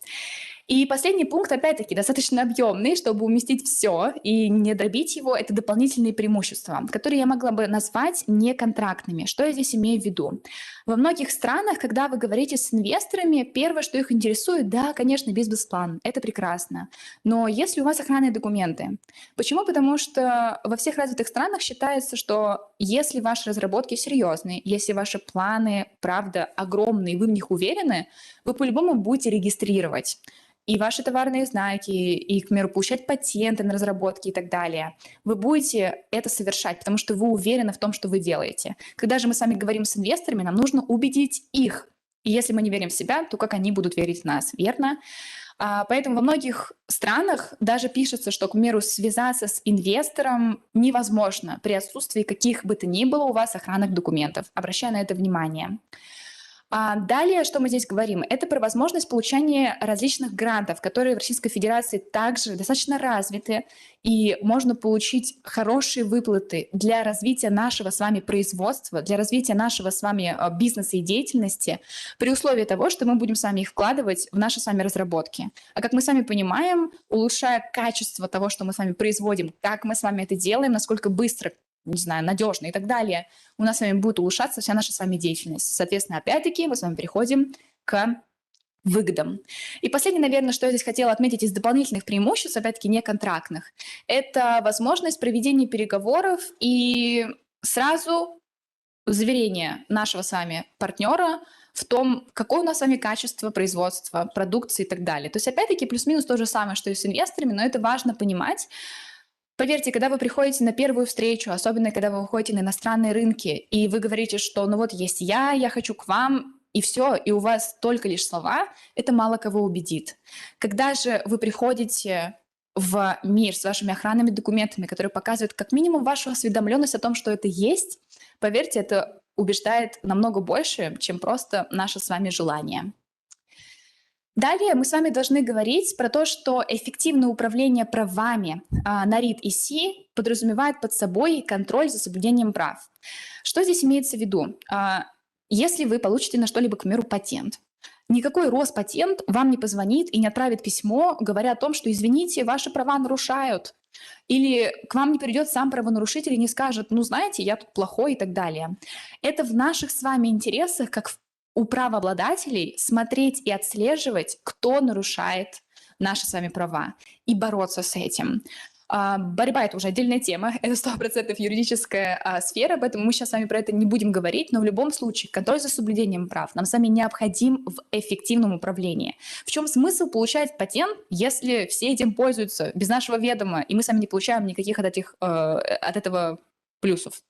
D: И последний пункт, опять-таки, достаточно объемный, чтобы уместить все и не дробить его, это дополнительные преимущества, которые я могла бы назвать неконтрактными. Что я здесь имею в виду? Во многих странах, когда вы говорите с инвесторами, первое, что их интересует, да, конечно, бизнес-план, это прекрасно. Но если у вас охранные документы, почему? Потому что во всех развитых странах считается, что если ваши разработки серьезные, если ваши планы, правда, огромные, вы в них уверены, вы по-любому будете регистрировать и ваши товарные знаки, и, к примеру, получать патенты на разработки и так далее. Вы будете это совершать, потому что вы уверены в том, что вы делаете. Когда же мы с вами говорим с инвесторами, нам нужно убедить их. И если мы не верим в себя, то как они будут верить в нас, верно? Поэтому во многих странах даже пишется, что, к примеру, связаться с инвестором невозможно при отсутствии каких бы то ни было у вас охранных документов. Обращаю на это внимание. Далее, что мы здесь говорим, это про возможность получения различных грантов, которые в Российской Федерации также достаточно развиты, и можно получить хорошие выплаты для развития нашего с вами производства, для развития нашего с вами бизнеса и деятельности, при условии того, что мы будем с вами их вкладывать в наши с вами разработки. А как мы сами понимаем, улучшая качество того, что мы с вами производим, как мы с вами это делаем, насколько быстро, не знаю, надежно и так далее, у нас с вами будет улучшаться вся наша с вами деятельность. Соответственно, опять-таки мы с вами переходим к выгодам. И последнее, наверное, что я здесь хотела отметить из дополнительных преимуществ, опять-таки неконтрактных, это возможность проведения переговоров и сразу заверение нашего с вами партнера в том, какое у нас с вами качество производства, продукции и так далее. То есть, опять-таки, плюс-минус то же самое, что и с инвесторами, но это важно понимать. Поверьте, когда вы приходите на первую встречу, особенно когда вы выходите на иностранные рынки, и вы говорите, что ну вот есть я хочу к вам, и все, и у вас только лишь слова, это мало кого убедит. Когда же вы приходите в мир с вашими охранными документами, которые показывают как минимум вашу осведомленность о том, что это есть, поверьте, это убеждает намного больше, чем просто наше с вами желание. Далее мы с вами должны говорить про то, что эффективное управление правами на RIT и C подразумевает под собой контроль за соблюдением прав. Что здесь имеется в виду? Если вы получите на что-либо, к примеру, патент, никакой Роспатент вам не позвонит и не отправит письмо, говоря о том, что, извините, ваши права нарушают. Или к вам не придет сам правонарушитель и не скажет, ну, знаете, я тут плохой и так далее. Это в наших с вами интересах, как у правообладателей, смотреть и отслеживать, кто нарушает наши с вами права, и бороться с этим. Борьба — это уже отдельная тема, это 100% юридическая сфера, поэтому мы сейчас с вами про это не будем говорить, но в любом случае контроль за соблюдением прав нам с вами необходим в эффективном управлении. В чем смысл получать патент, если все этим пользуются без нашего ведома, и мы с вами не получаем никаких от этого плюсов?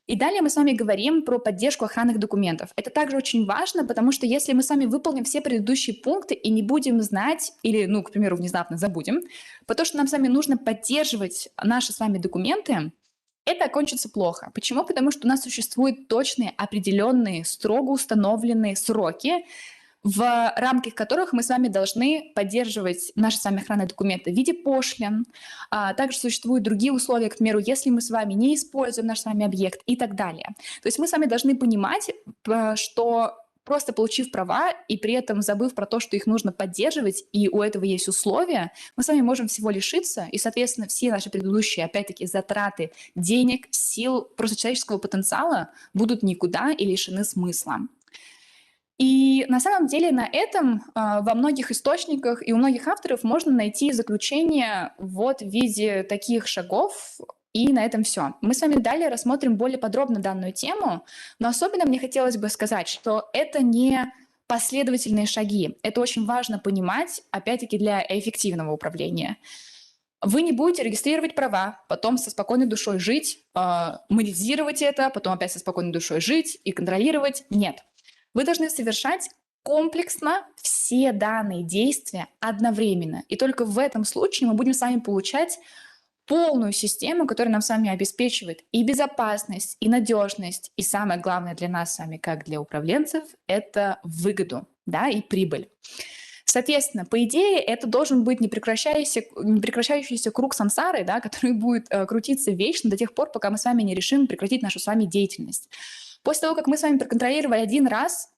D: И далее мы с вами говорим про поддержку охранных документов. Это также очень важно, потому что если мы с вами выполним все предыдущие пункты и не будем знать, или, ну, к примеру, внезапно забудем, потому что нам с вами нужно поддерживать наши с вами документы, это окончится плохо. Почему? Потому что у нас существуют точные, определенные, строго установленные сроки, в рамках которых мы с вами должны поддерживать наши с вами охранные документы в виде пошлин. Также существуют другие условия, к примеру, если мы с вами не используем наш с вами объект и так далее. То есть мы с вами должны понимать, что просто получив права и при этом забыв про то, что их нужно поддерживать, и у этого есть условия, мы с вами можем всего лишиться, и, соответственно, все наши предыдущие, опять-таки, затраты денег, сил, просто человеческого потенциала будут никуда и лишены смысла. И на самом деле на этом во многих источниках и у многих авторов можно найти заключение вот в виде таких шагов, и на этом все. Мы с вами далее рассмотрим более подробно данную тему, но особенно мне хотелось бы сказать, что это не последовательные шаги. Это очень важно понимать, опять-таки, для эффективного управления. Вы не будете регистрировать права, потом со спокойной душой жить, монетизировать это, потом опять со спокойной душой жить и контролировать. Нет. Вы должны совершать комплексно все данные действия одновременно. И только в этом случае мы будем с вами получать полную систему, которая нам с вами обеспечивает и безопасность, и надежность, и самое главное для нас с вами, как для управленцев, это выгоду, да, и прибыль. Соответственно, по идее, это должен быть непрекращающийся круг сансары, да, который будет крутиться вечно до тех пор, пока мы с вами не решим прекратить нашу с вами деятельность. После того, как мы с вами проконтролировали один раз,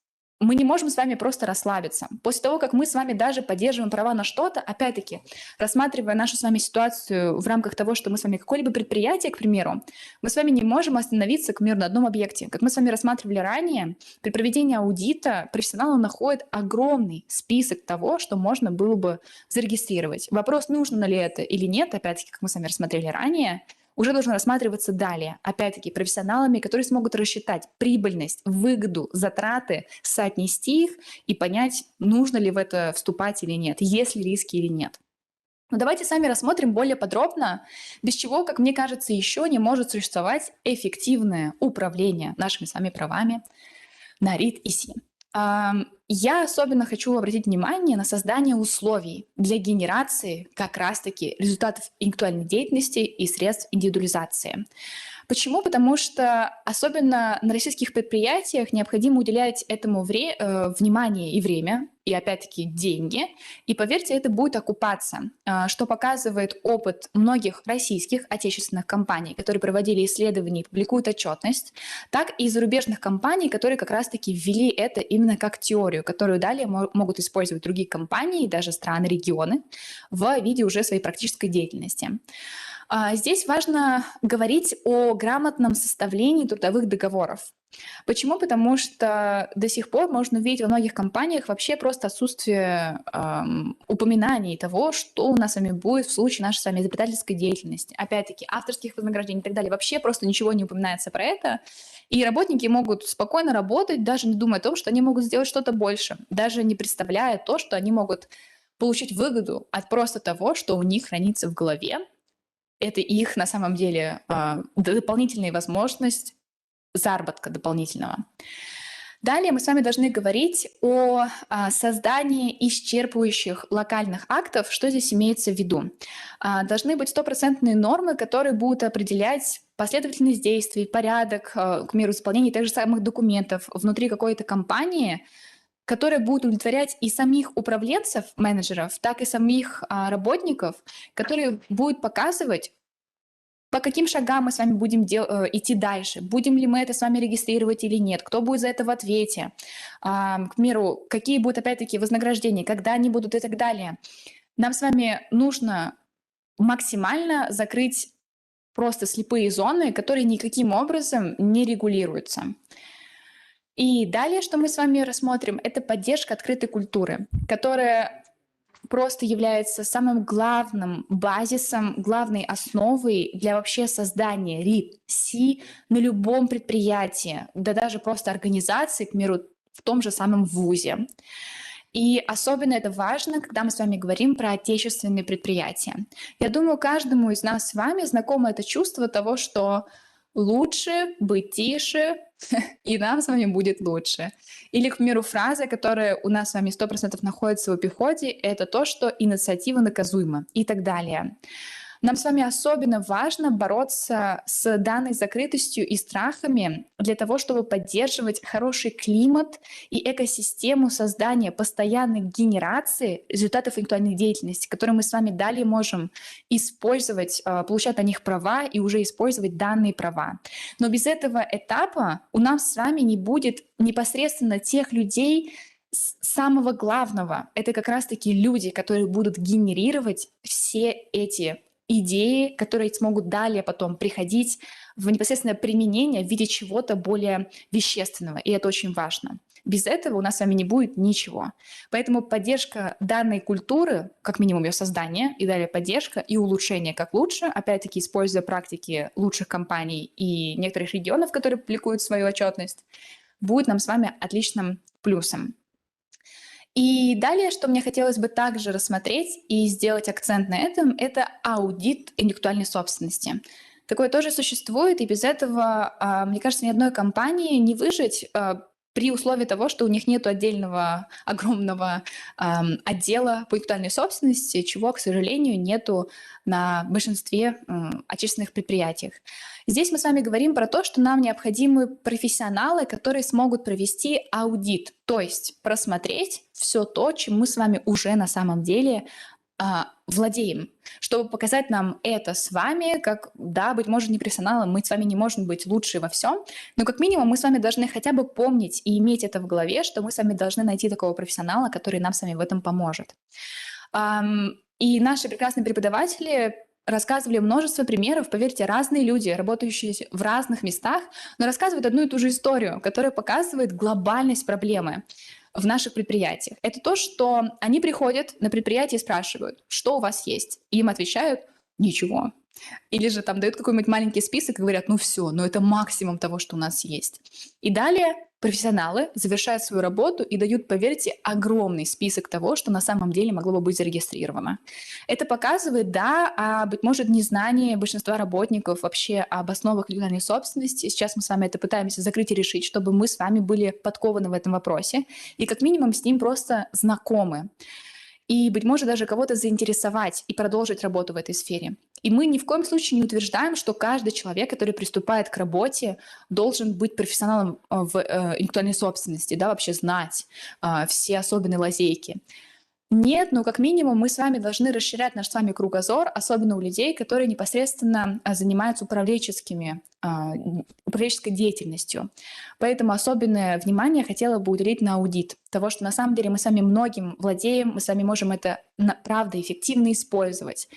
D: мы не можем с вами просто расслабиться. После того, как мы с вами даже поддерживаем права на что-то, опять-таки, рассматривая нашу с вами ситуацию в рамках того, что мы с вами какое-либо предприятие, к примеру, мы с вами не можем остановиться, к примеру, на одном объекте. Как мы с вами рассматривали ранее, при проведении аудита профессионалы находят огромный список того, что можно было бы зарегистрировать. Вопрос, нужно ли это или нет, опять-таки, как мы с вами рассмотрели ранее, уже должен рассматриваться далее, опять-таки, профессионалами, которые смогут рассчитать прибыльность, выгоду, затраты, соотнести их и понять, нужно ли в это вступать или нет, есть ли риски или нет. Но давайте сами рассмотрим более подробно, без чего, как мне кажется, еще не может существовать эффективное управление нашими с вами правами на RIT и C. Я особенно хочу обратить внимание на создание условий для генерации как раз-таки результатов интеллектуальной деятельности и средств индивидуализации. Почему? Потому что особенно на российских предприятиях необходимо уделять этому внимание и время, и опять-таки деньги. И поверьте, это будет окупаться, что показывает опыт многих российских отечественных компаний, которые проводили исследования и публикуют отчетность, так и зарубежных компаний, которые как раз-таки ввели это именно как теорию, которую далее могут использовать другие компании, даже страны, регионы, в виде уже своей практической деятельности. Здесь важно говорить о грамотном составлении трудовых договоров. Почему? Потому что до сих пор можно увидеть во многих компаниях вообще просто отсутствие упоминаний того, что у нас с вами будет в случае нашей с вами изобретательской деятельности. Опять-таки, авторских вознаграждений и так далее. Вообще просто ничего не упоминается про это. И работники могут спокойно работать, даже не думая о том, что они могут сделать что-то больше, даже не представляя то, что они могут получить выгоду от просто того, что у них хранится в голове. Это их, на самом деле, дополнительная возможность заработка дополнительного. Далее мы с вами должны говорить о создании исчерпывающих локальных актов. Что здесь имеется в виду? Должны быть стопроцентные нормы, которые будут определять последовательность действий, порядок, к примеру, исполнения тех же самых документов внутри какой-то компании, которые будут удовлетворять и самих управленцев, менеджеров, так и самих работников, которые будут показывать, по каким шагам мы с вами будем идти дальше, будем ли мы это с вами регистрировать или нет, кто будет за это в ответе, к примеру, какие будут опять-таки вознаграждения, когда они будут и так далее. Нам с вами нужно максимально закрыть просто слепые зоны, которые никаким образом не регулируются. И далее, что мы с вами рассмотрим, это поддержка открытой культуры, которая просто является самым главным базисом, главной основой для вообще создания RIT-C на любом предприятии, да даже просто организации, к примеру, в том же самом вузе. И особенно это важно, когда мы с вами говорим про отечественные предприятия. Я думаю, каждому из нас с вами знакомо это чувство того, что лучше быть тише, и нам с вами будет лучше. Или, к примеру, фраза, которая у нас с вами 100% находится в обиходе, это то, что инициатива наказуема и так далее. Нам с вами особенно важно бороться с данной закрытостью и страхами для того, чтобы поддерживать хороший климат и экосистему создания постоянной генерации результатов интеллектуальной деятельности, которые мы с вами далее можем использовать, получать на них права и уже использовать данные права. Но без этого этапа у нас с вами не будет непосредственно тех людей, самого главного. Это как раз-таки люди, которые будут генерировать все эти идеи, которые смогут далее потом приходить в непосредственное применение в виде чего-то более вещественного. И это очень важно. Без этого у нас с вами не будет ничего. Поэтому поддержка данной культуры, как минимум ее создание, и далее поддержка и улучшение как лучше, опять-таки используя практики лучших компаний и некоторых регионов, которые публикуют свою отчетность, будет нам с вами отличным плюсом. И далее, что мне хотелось бы также рассмотреть и сделать акцент на этом, это аудит интеллектуальной собственности. Такое тоже существует, и без этого, мне кажется, ни одной компании не выжить при условии того, что у них нет отдельного огромного отдела по интеллектуальной собственности, чего, к сожалению, нету на большинстве отечественных предприятиях. Здесь мы с вами говорим про то, что нам необходимы профессионалы, которые смогут провести аудит, то есть просмотреть все то, чем мы с вами уже на самом деле владеем, чтобы показать нам это с вами, как, да, быть может, не профессионалом, мы с вами не можем быть лучше во всем, но как минимум мы с вами должны хотя бы помнить и иметь это в голове, что мы с вами должны найти такого профессионала, который нам с вами в этом поможет. И наши прекрасные преподаватели рассказывали множество примеров, поверьте, разные люди, работающие в разных местах, но рассказывают одну и ту же историю, которая показывает глобальность проблемы в наших предприятиях. Это то, что они приходят на предприятие и спрашивают, что у вас есть. И им отвечают, ничего. Или же там дают какой-нибудь маленький список и говорят, ну все, но это максимум того, что у нас есть. И далее профессионалы завершают свою работу и дают, поверьте, огромный список того, что на самом деле могло бы быть зарегистрировано. Это показывает, да, быть может, незнание большинства работников вообще об основах интеллектуальной собственности. Сейчас мы с вами это пытаемся закрыть и решить, чтобы мы с вами были подкованы в этом вопросе и как минимум с ним просто знакомы. И, быть может, даже кого-то заинтересовать и продолжить работу в этой сфере. И мы ни в коем случае не утверждаем, что каждый человек, который приступает к работе, должен быть профессионалом в интеллектуальной собственности, да, вообще знать все особенные лазейки. Нет, но как минимум мы с вами должны расширять наш с вами кругозор, особенно у людей, которые непосредственно занимаются управленческой деятельностью. Поэтому особенное внимание хотела бы уделить на аудит того, что на самом деле мы с вами многим владеем, мы с вами можем это, правда, эффективно использовать.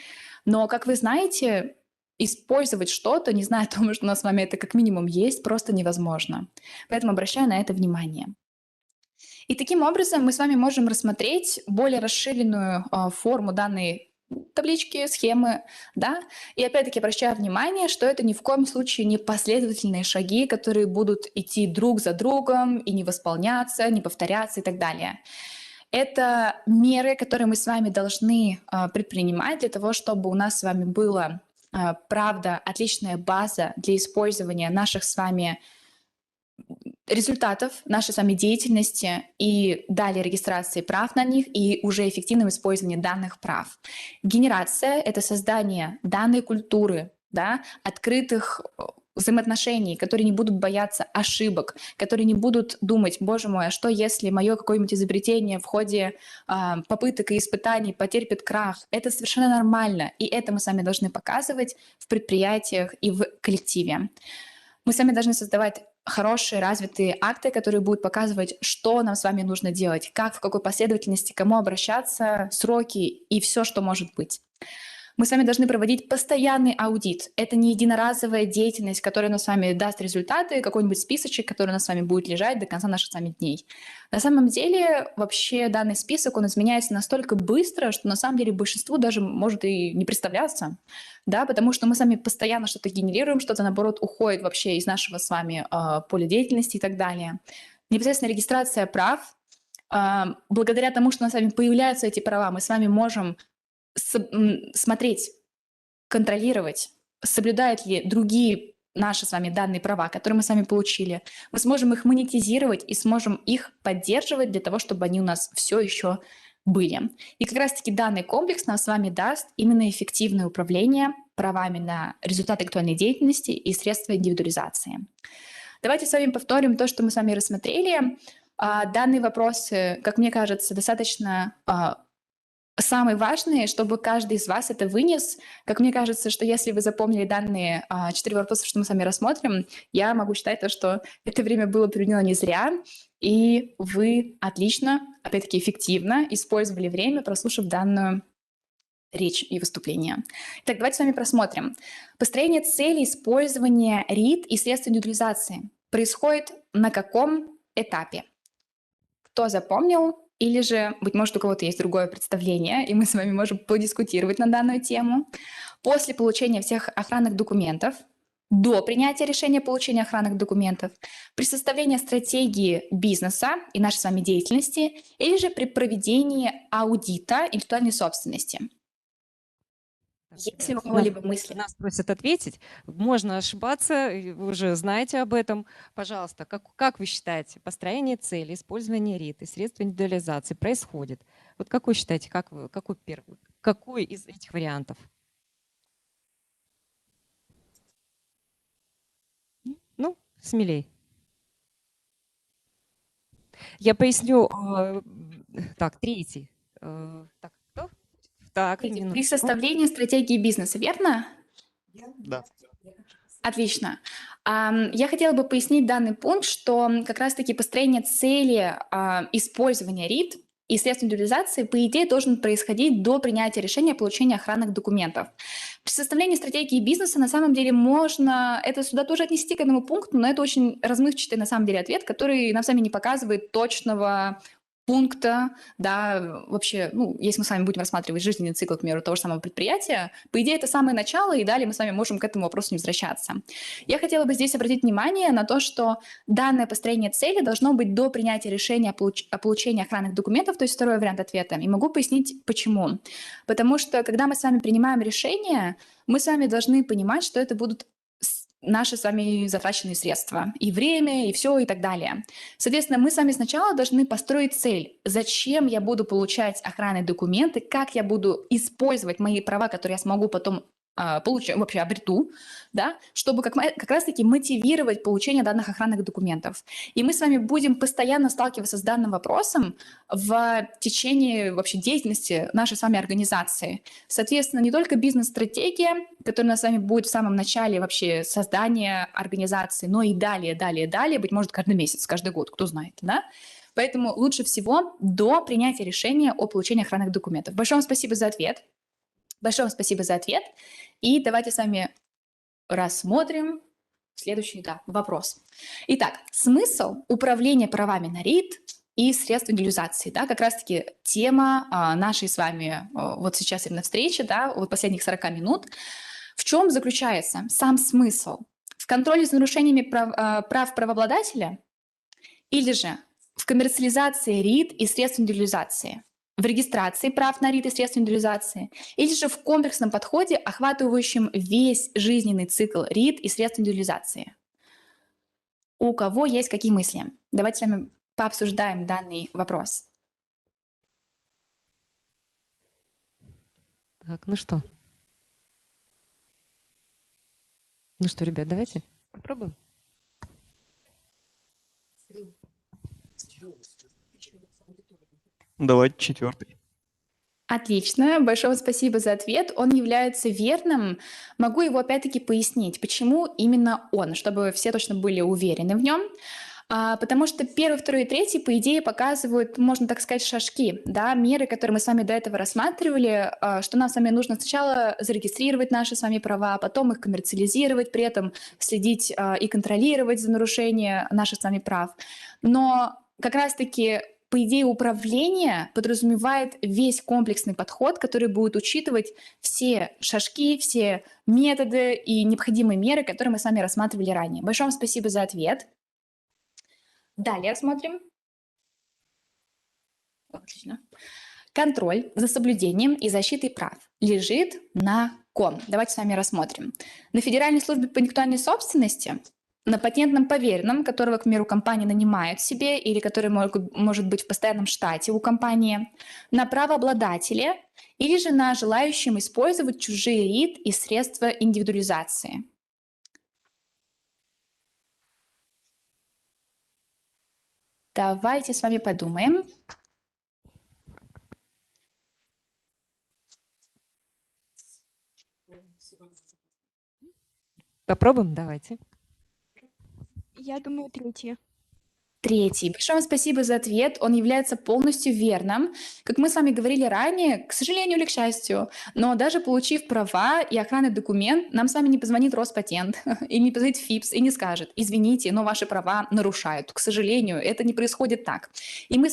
D: Но, как вы знаете, использовать что-то, не зная о том, что у нас с вами это как минимум есть, просто невозможно. Поэтому обращаю на это внимание. И таким образом мы с вами можем рассмотреть более расширенную форму данной таблички, схемы, да, и опять-таки обращаю внимание, что это ни в коем случае не последовательные шаги, которые будут идти друг за другом и не восполняться, не повторяться и так далее. Это меры, которые мы с вами должны предпринимать для того, чтобы у нас с вами была, правда, отличная база для использования наших с вами результатов нашей с вами деятельности и далее регистрации прав на них и уже эффективном использовании данных прав. Генерация — это создание данной культуры, да, открытых взаимоотношений, которые не будут бояться ошибок, которые не будут думать: боже мой, а что если мое какое-нибудь изобретение в ходе попыток и испытаний потерпит крах? Это совершенно нормально, и это мы сами должны показывать в предприятиях и в коллективе. Мы сами должны создавать хорошие, развитые акты, которые будут показывать, что нам с вами нужно делать, как, в какой последовательности, к кому обращаться, сроки и все, что может быть. Мы с вами должны проводить постоянный аудит. Это не единоразовая деятельность, которая нам с вами даст результаты, какой-нибудь списочек, который у нас с вами будет лежать до конца наших с вами дней. На самом деле, вообще данный список, он изменяется настолько быстро, что на самом деле большинству даже может и не представляться, да, потому что мы с вами постоянно что-то генерируем, что-то, наоборот, уходит вообще из нашего с вами поля деятельности и так далее. Непосредственно регистрация прав. Благодаря тому, что у нас с вами появляются эти права, мы с вами можем смотреть, контролировать, соблюдают ли другие наши с вами данные права, которые мы с вами получили. Мы сможем их монетизировать и сможем их поддерживать для того, чтобы они у нас все еще были. И как раз-таки данный комплекс нам с вами даст именно эффективное управление правами на результаты актуальной деятельности и средства индивидуализации. Давайте с вами повторим то, что мы с вами рассмотрели. Данные вопросы, как мне кажется, достаточно самые важные, чтобы каждый из вас это вынес. Как мне кажется, что если вы запомнили данные 4 вопроса, что мы с вами рассмотрим, я могу считать то, что это время было проведено не зря, и вы отлично, опять-таки эффективно использовали время, прослушав данную речь и выступление. Итак, давайте с вами просмотрим. Построение цели использования РИД и средств индивидуализации происходит на каком этапе? Кто запомнил? Или же, быть может, у кого-то есть другое представление, и мы с вами можем подискутировать на данную тему. После получения всех охранных документов, до принятия решения получения охранных документов, при составлении стратегии бизнеса и нашей с вами деятельности, или же при проведении аудита интеллектуальной собственности. Если у кого-либо мысли.
B: Нас просят ответить. Можно ошибаться, вы уже знаете об этом. Пожалуйста, как вы считаете, построение цели, использование РИД и средств индивидуализации происходит? Вот как вы считаете, какой из этих вариантов? Ну, смелей. Я поясню. Так, третий. Так, кто? Так,
D: При составлении стратегии бизнеса, верно?
E: Да.
D: Отлично. Я хотела бы пояснить данный пункт, что как раз-таки построение цели использования РИД и средств индивидуализации, по идее, должен происходить до принятия решения о получении охранных документов. При составлении стратегии бизнеса, на самом деле, можно это сюда тоже отнести к этому пункту, но это очень размывчатый, на самом деле, ответ, который нам с вами не показывает точного пункта, да, вообще, ну, если мы с вами будем рассматривать жизненный цикл, к примеру, того же самого предприятия, по идее, это самое начало, и далее мы с вами можем к этому вопросу не возвращаться. Я хотела бы здесь обратить внимание на то, что данное построение цели должно быть до принятия решения о получении охранных документов, то есть второй вариант ответа, и могу пояснить, почему. Потому что, когда мы с вами принимаем решение, мы с вами должны понимать, что это будут наши с вами затраченные средства, и время, и все, и так далее. Соответственно, мы с вами сначала должны построить цель. Зачем я буду получать охранные документы, как я буду использовать мои права, которые я смогу потом вообще обрету, да, чтобы как раз-таки мотивировать получение данных охранных документов. И мы с вами будем постоянно сталкиваться с данным вопросом в течение вообще деятельности нашей с вами организации. Соответственно, не только бизнес-стратегия, которая у нас с вами будет в самом начале вообще создания организации, но и далее, быть может, каждый месяц, каждый год, кто знает, да? Поэтому лучше всего до принятия решения о получении охранных документов. Большое вам спасибо за ответ. Большое вам спасибо за ответ. И давайте с вами рассмотрим следующий вопрос. Итак, смысл управления правами на РИД и средств индивидуализации, да, как раз-таки тема нашей с вами вот сейчас именно встречи, да, вот последних 40 минут. В чем заключается сам смысл? В контроле за нарушениями прав правообладателя или же в коммерциализации РИД и средств индивидуализации? В регистрации прав на РИД и средств индивидуализации, или же в комплексном подходе, охватывающем весь жизненный цикл РИД и средств индивидуализации. У кого есть какие мысли? Давайте с вами пообсуждаем данный вопрос.
B: Так, ну что? Ну что, ребят, давайте попробуем.
E: Давайте четвертый.
D: Отлично, большое спасибо за ответ. Он является верным. Могу его опять-таки пояснить, почему именно он, чтобы все точно были уверены в нем. Потому что первый, второй и третий, по идее, показывают, можно так сказать, шажки, да, меры, которые мы с вами до этого рассматривали, что нам с вами нужно сначала зарегистрировать наши с вами права, потом их коммерциализировать, при этом следить и контролировать за нарушение наших с вами прав. Но как раз-таки по идее, управление подразумевает весь комплексный подход, который будет учитывать все шажки, все методы и необходимые меры, которые мы с вами рассматривали ранее. Большое вам спасибо за ответ. Далее смотрим. Отлично. Контроль за соблюдением и защитой прав лежит на ком? Давайте с вами рассмотрим. На Федеральной службе по интеллектуальной собственности, на патентном поверенном, которого, к примеру, компания нанимает себе или который может быть в постоянном штате у компании, на правообладателе или же на желающем использовать чужие РИД и средства индивидуализации. Давайте с вами подумаем.
B: Попробуем? Давайте.
F: Я думаю, третье.
D: Третий. Большое вам спасибо за ответ. Он является полностью верным. Как мы с вами говорили ранее, к сожалению или к счастью, но даже получив права и охранный документ, нам с вами не позвонит Роспатент и не позвонит ФИПС и не скажет: извините, но ваши права нарушают. К сожалению, это не происходит так. И нам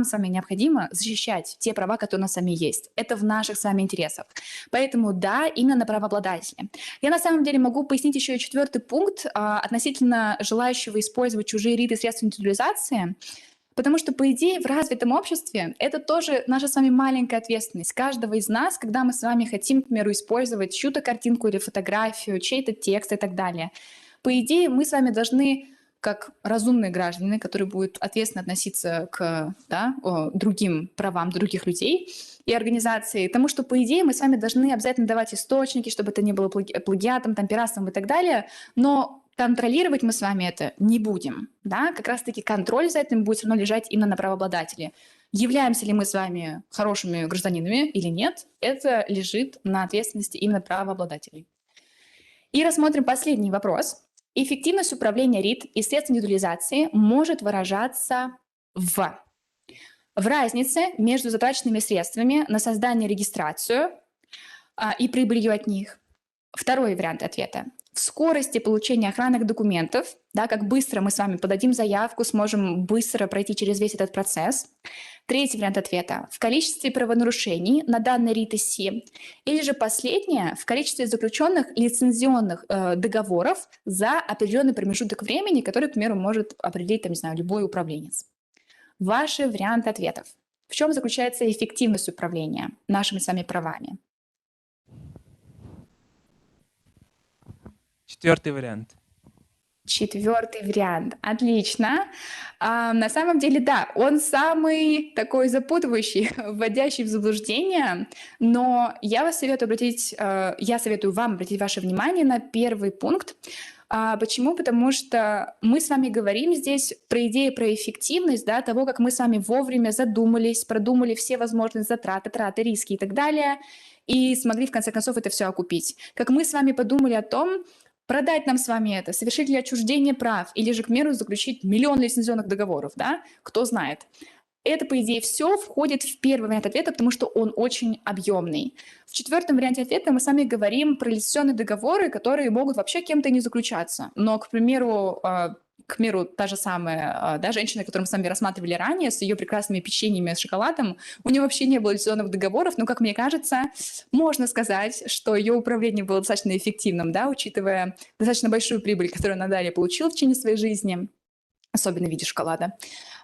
D: с вами необходимо защищать те права, которые у нас с вами есть. Это в наших с вами интересах. Поэтому да, именно на правообладателя. Я на самом деле могу пояснить еще и четвертый пункт относительно желающего использовать чужие риды средств индивидуализации, потому что, по идее, в развитом обществе это тоже наша с вами маленькая ответственность каждого из нас, когда мы с вами хотим, к примеру, использовать чью-то картинку или фотографию, чей-то текст и так далее. По идее, мы с вами должны, как разумные граждане, которые будут ответственно относиться к другим правам других людей и организаций, потому что, по идее, мы с вами должны обязательно давать источники, чтобы это не было плагиатом, пиратством и так далее, но контролировать мы с вами это не будем. Да? Как раз-таки контроль за этим будет все равно лежать именно на правообладателе. Являемся ли мы с вами хорошими гражданинами или нет, это лежит на ответственности именно правообладателей. И рассмотрим последний вопрос. Эффективность управления РИД и средств индивидуализации может выражаться в разнице между затраченными средствами на создание и регистрацию и прибылью от них. Второй вариант ответа. В скорости получения охранных документов, да, как быстро мы с вами подадим заявку, сможем быстро пройти через весь этот процесс. Третий вариант ответа. В количестве правонарушений на данной РИД и СИ. Или же последнее, в количестве заключенных лицензионных договоров за определенный промежуток времени, который, к примеру, может определить, там, не знаю, любой управленец. Ваши варианты ответов. В чем заключается эффективность управления нашими с вами правами?
E: Четвертый вариант.
D: Четвертый вариант. Отлично. На самом деле, да, он самый такой запутывающий, вводящий в заблуждение, но я советую вам обратить ваше внимание на первый пункт. Почему? Потому что мы с вами говорим здесь про идею, про эффективность, да, того, как мы с вами вовремя задумались, продумали все возможные затраты, траты, риски и так далее, и смогли в конце концов это все окупить. Как мы с вами подумали о том, продать нам с вами это, совершить ли отчуждение прав, или же, к примеру, заключить миллион лицензионных договоров, да, кто знает. Это, по идее, все входит в первый вариант ответа, потому что он очень объемный. В четвертом варианте ответа мы с вами говорим про лицензионные договоры, которые могут вообще кем-то не заключаться. Но, к примеру, та же самая женщина, которую мы с вами рассматривали ранее, с ее прекрасными печеньями с шоколадом, у нее вообще не было лицензионных договоров, но, как мне кажется, можно сказать, что ее управление было достаточно эффективным, да, учитывая достаточно большую прибыль, которую она далее получила в течение своей жизни. особенно в виде шоколада.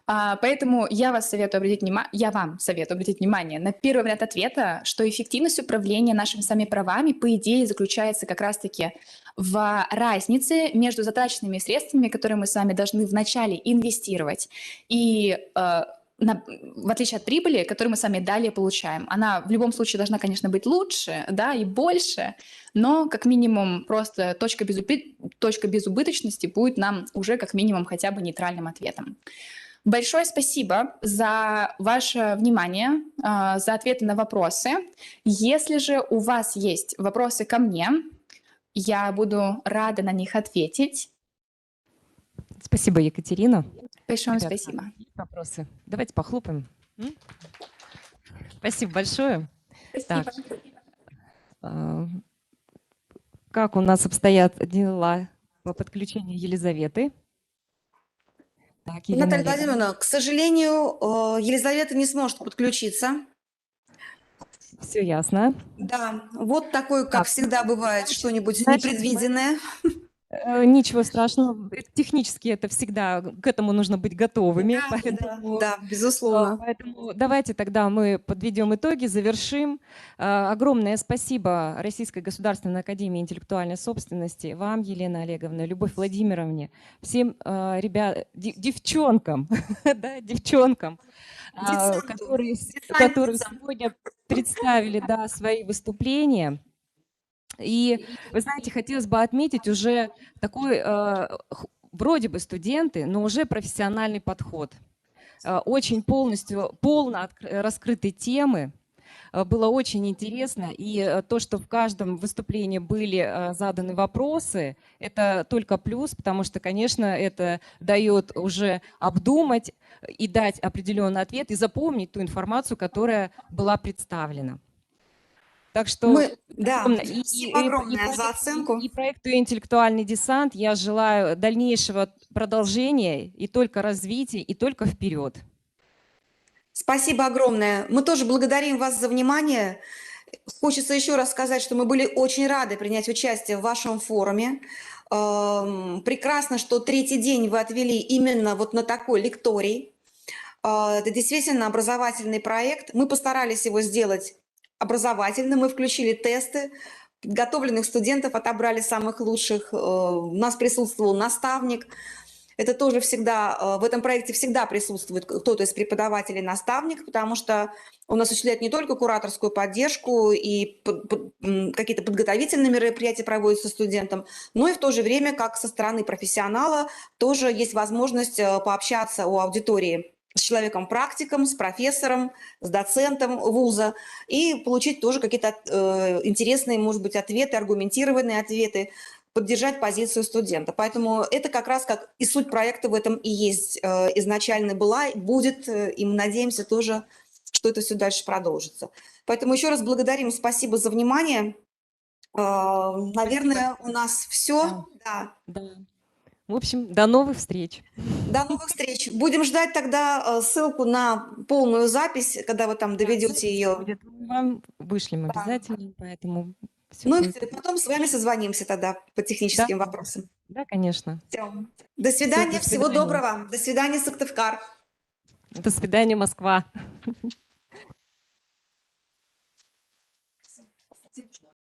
D: Поэтому я вам советую обратить внимание на первый вариант ответа, что эффективность управления нашими с вами правами, по идее, заключается как раз-таки в разнице между затраченными средствами, которые мы с вами должны вначале инвестировать, и в отличие от прибыли, которую мы с вами далее получаем. Она в любом случае должна, конечно, быть лучше, да, и больше, но как минимум просто точка безубыточности будет нам уже как минимум хотя бы нейтральным ответом. Большое спасибо за ваше внимание, за ответы на вопросы. Если же у вас есть вопросы ко мне, я буду рада на них ответить.
B: Спасибо, Екатерина.
D: Большое
B: Ребята,
D: спасибо.
B: есть вопросы? Давайте похлопаем. Спасибо большое. Так. Как у нас обстоят дела по подключению Елизаветы? Так, Елена
A: Наталья
B: Олеговна.
A: Владимировна, к сожалению, Елизавета не сможет подключиться.
B: Все ясно.
A: Да, вот такое, как
B: Так,
A: всегда бывает, что-нибудь
B: значит,
A: непредвиденное.
B: Ничего страшного. Технически это всегда, к этому нужно быть готовыми.
A: Да,
B: Поэтому,
A: да, безусловно.
B: поэтому давайте тогда мы подведем итоги, завершим. Огромное спасибо Российской государственной академии интеллектуальной собственности, вам, Елена Олеговна, Любовь Владимировне, всем девчонкам, да, девчонкам, которые сегодня представили, да, свои выступления. И, вы знаете, хотелось бы отметить уже такой, вроде бы студенты, но уже профессиональный подход. Очень полно раскрыты темы. Было очень интересно. И то, что в каждом выступлении были заданы вопросы, это только плюс, потому что, конечно, это дает уже обдумать и дать определенный ответ, и запомнить ту информацию, которая была представлена. Так что
A: спасибо огромное за оценку.
B: И проекту «Интеллектуальный десант» я желаю дальнейшего продолжения и только развития, и только вперед.
A: Спасибо огромное. Мы тоже благодарим вас за внимание. Хочется еще раз сказать, что мы были очень рады принять участие в вашем форуме. Прекрасно, что третий день вы отвели именно вот на такой лекторий. Это действительно образовательный проект. Мы постарались его сделать образовательным. Мы включили тесты, подготовленных студентов отобрали самых лучших. У нас присутствовал наставник. Это тоже всегда, в этом проекте всегда присутствует кто-то из преподавателей, наставник, потому что он осуществляет не только кураторскую поддержку и какие-то подготовительные мероприятия проводятся студентам, но и в то же время, как со стороны профессионала, тоже есть возможность пообщаться у аудитории с человеком-практиком, с профессором, с доцентом вуза и получить тоже какие-то интересные, может быть, ответы, аргументированные ответы, поддержать позицию студента. Поэтому это как раз как и суть проекта в этом и есть изначально была, будет, и мы надеемся тоже, что это все дальше продолжится. Поэтому еще раз благодарим, спасибо за внимание. Наверное, у нас все.
B: Да. В общем, до новых встреч.
A: До новых встреч. Будем ждать тогда ссылку на полную запись, когда вы там доведете ее.
B: Мы вам вышлем обязательно, поэтому все
A: Ну
B: будет.
A: и потом с вами созвонимся тогда по техническим вопросам.
B: Да, конечно.
A: Все. До свидания,
B: Всё, до
A: всего
B: свидания.
A: доброго. До свидания, Сыктывкар.
B: До свидания, Москва.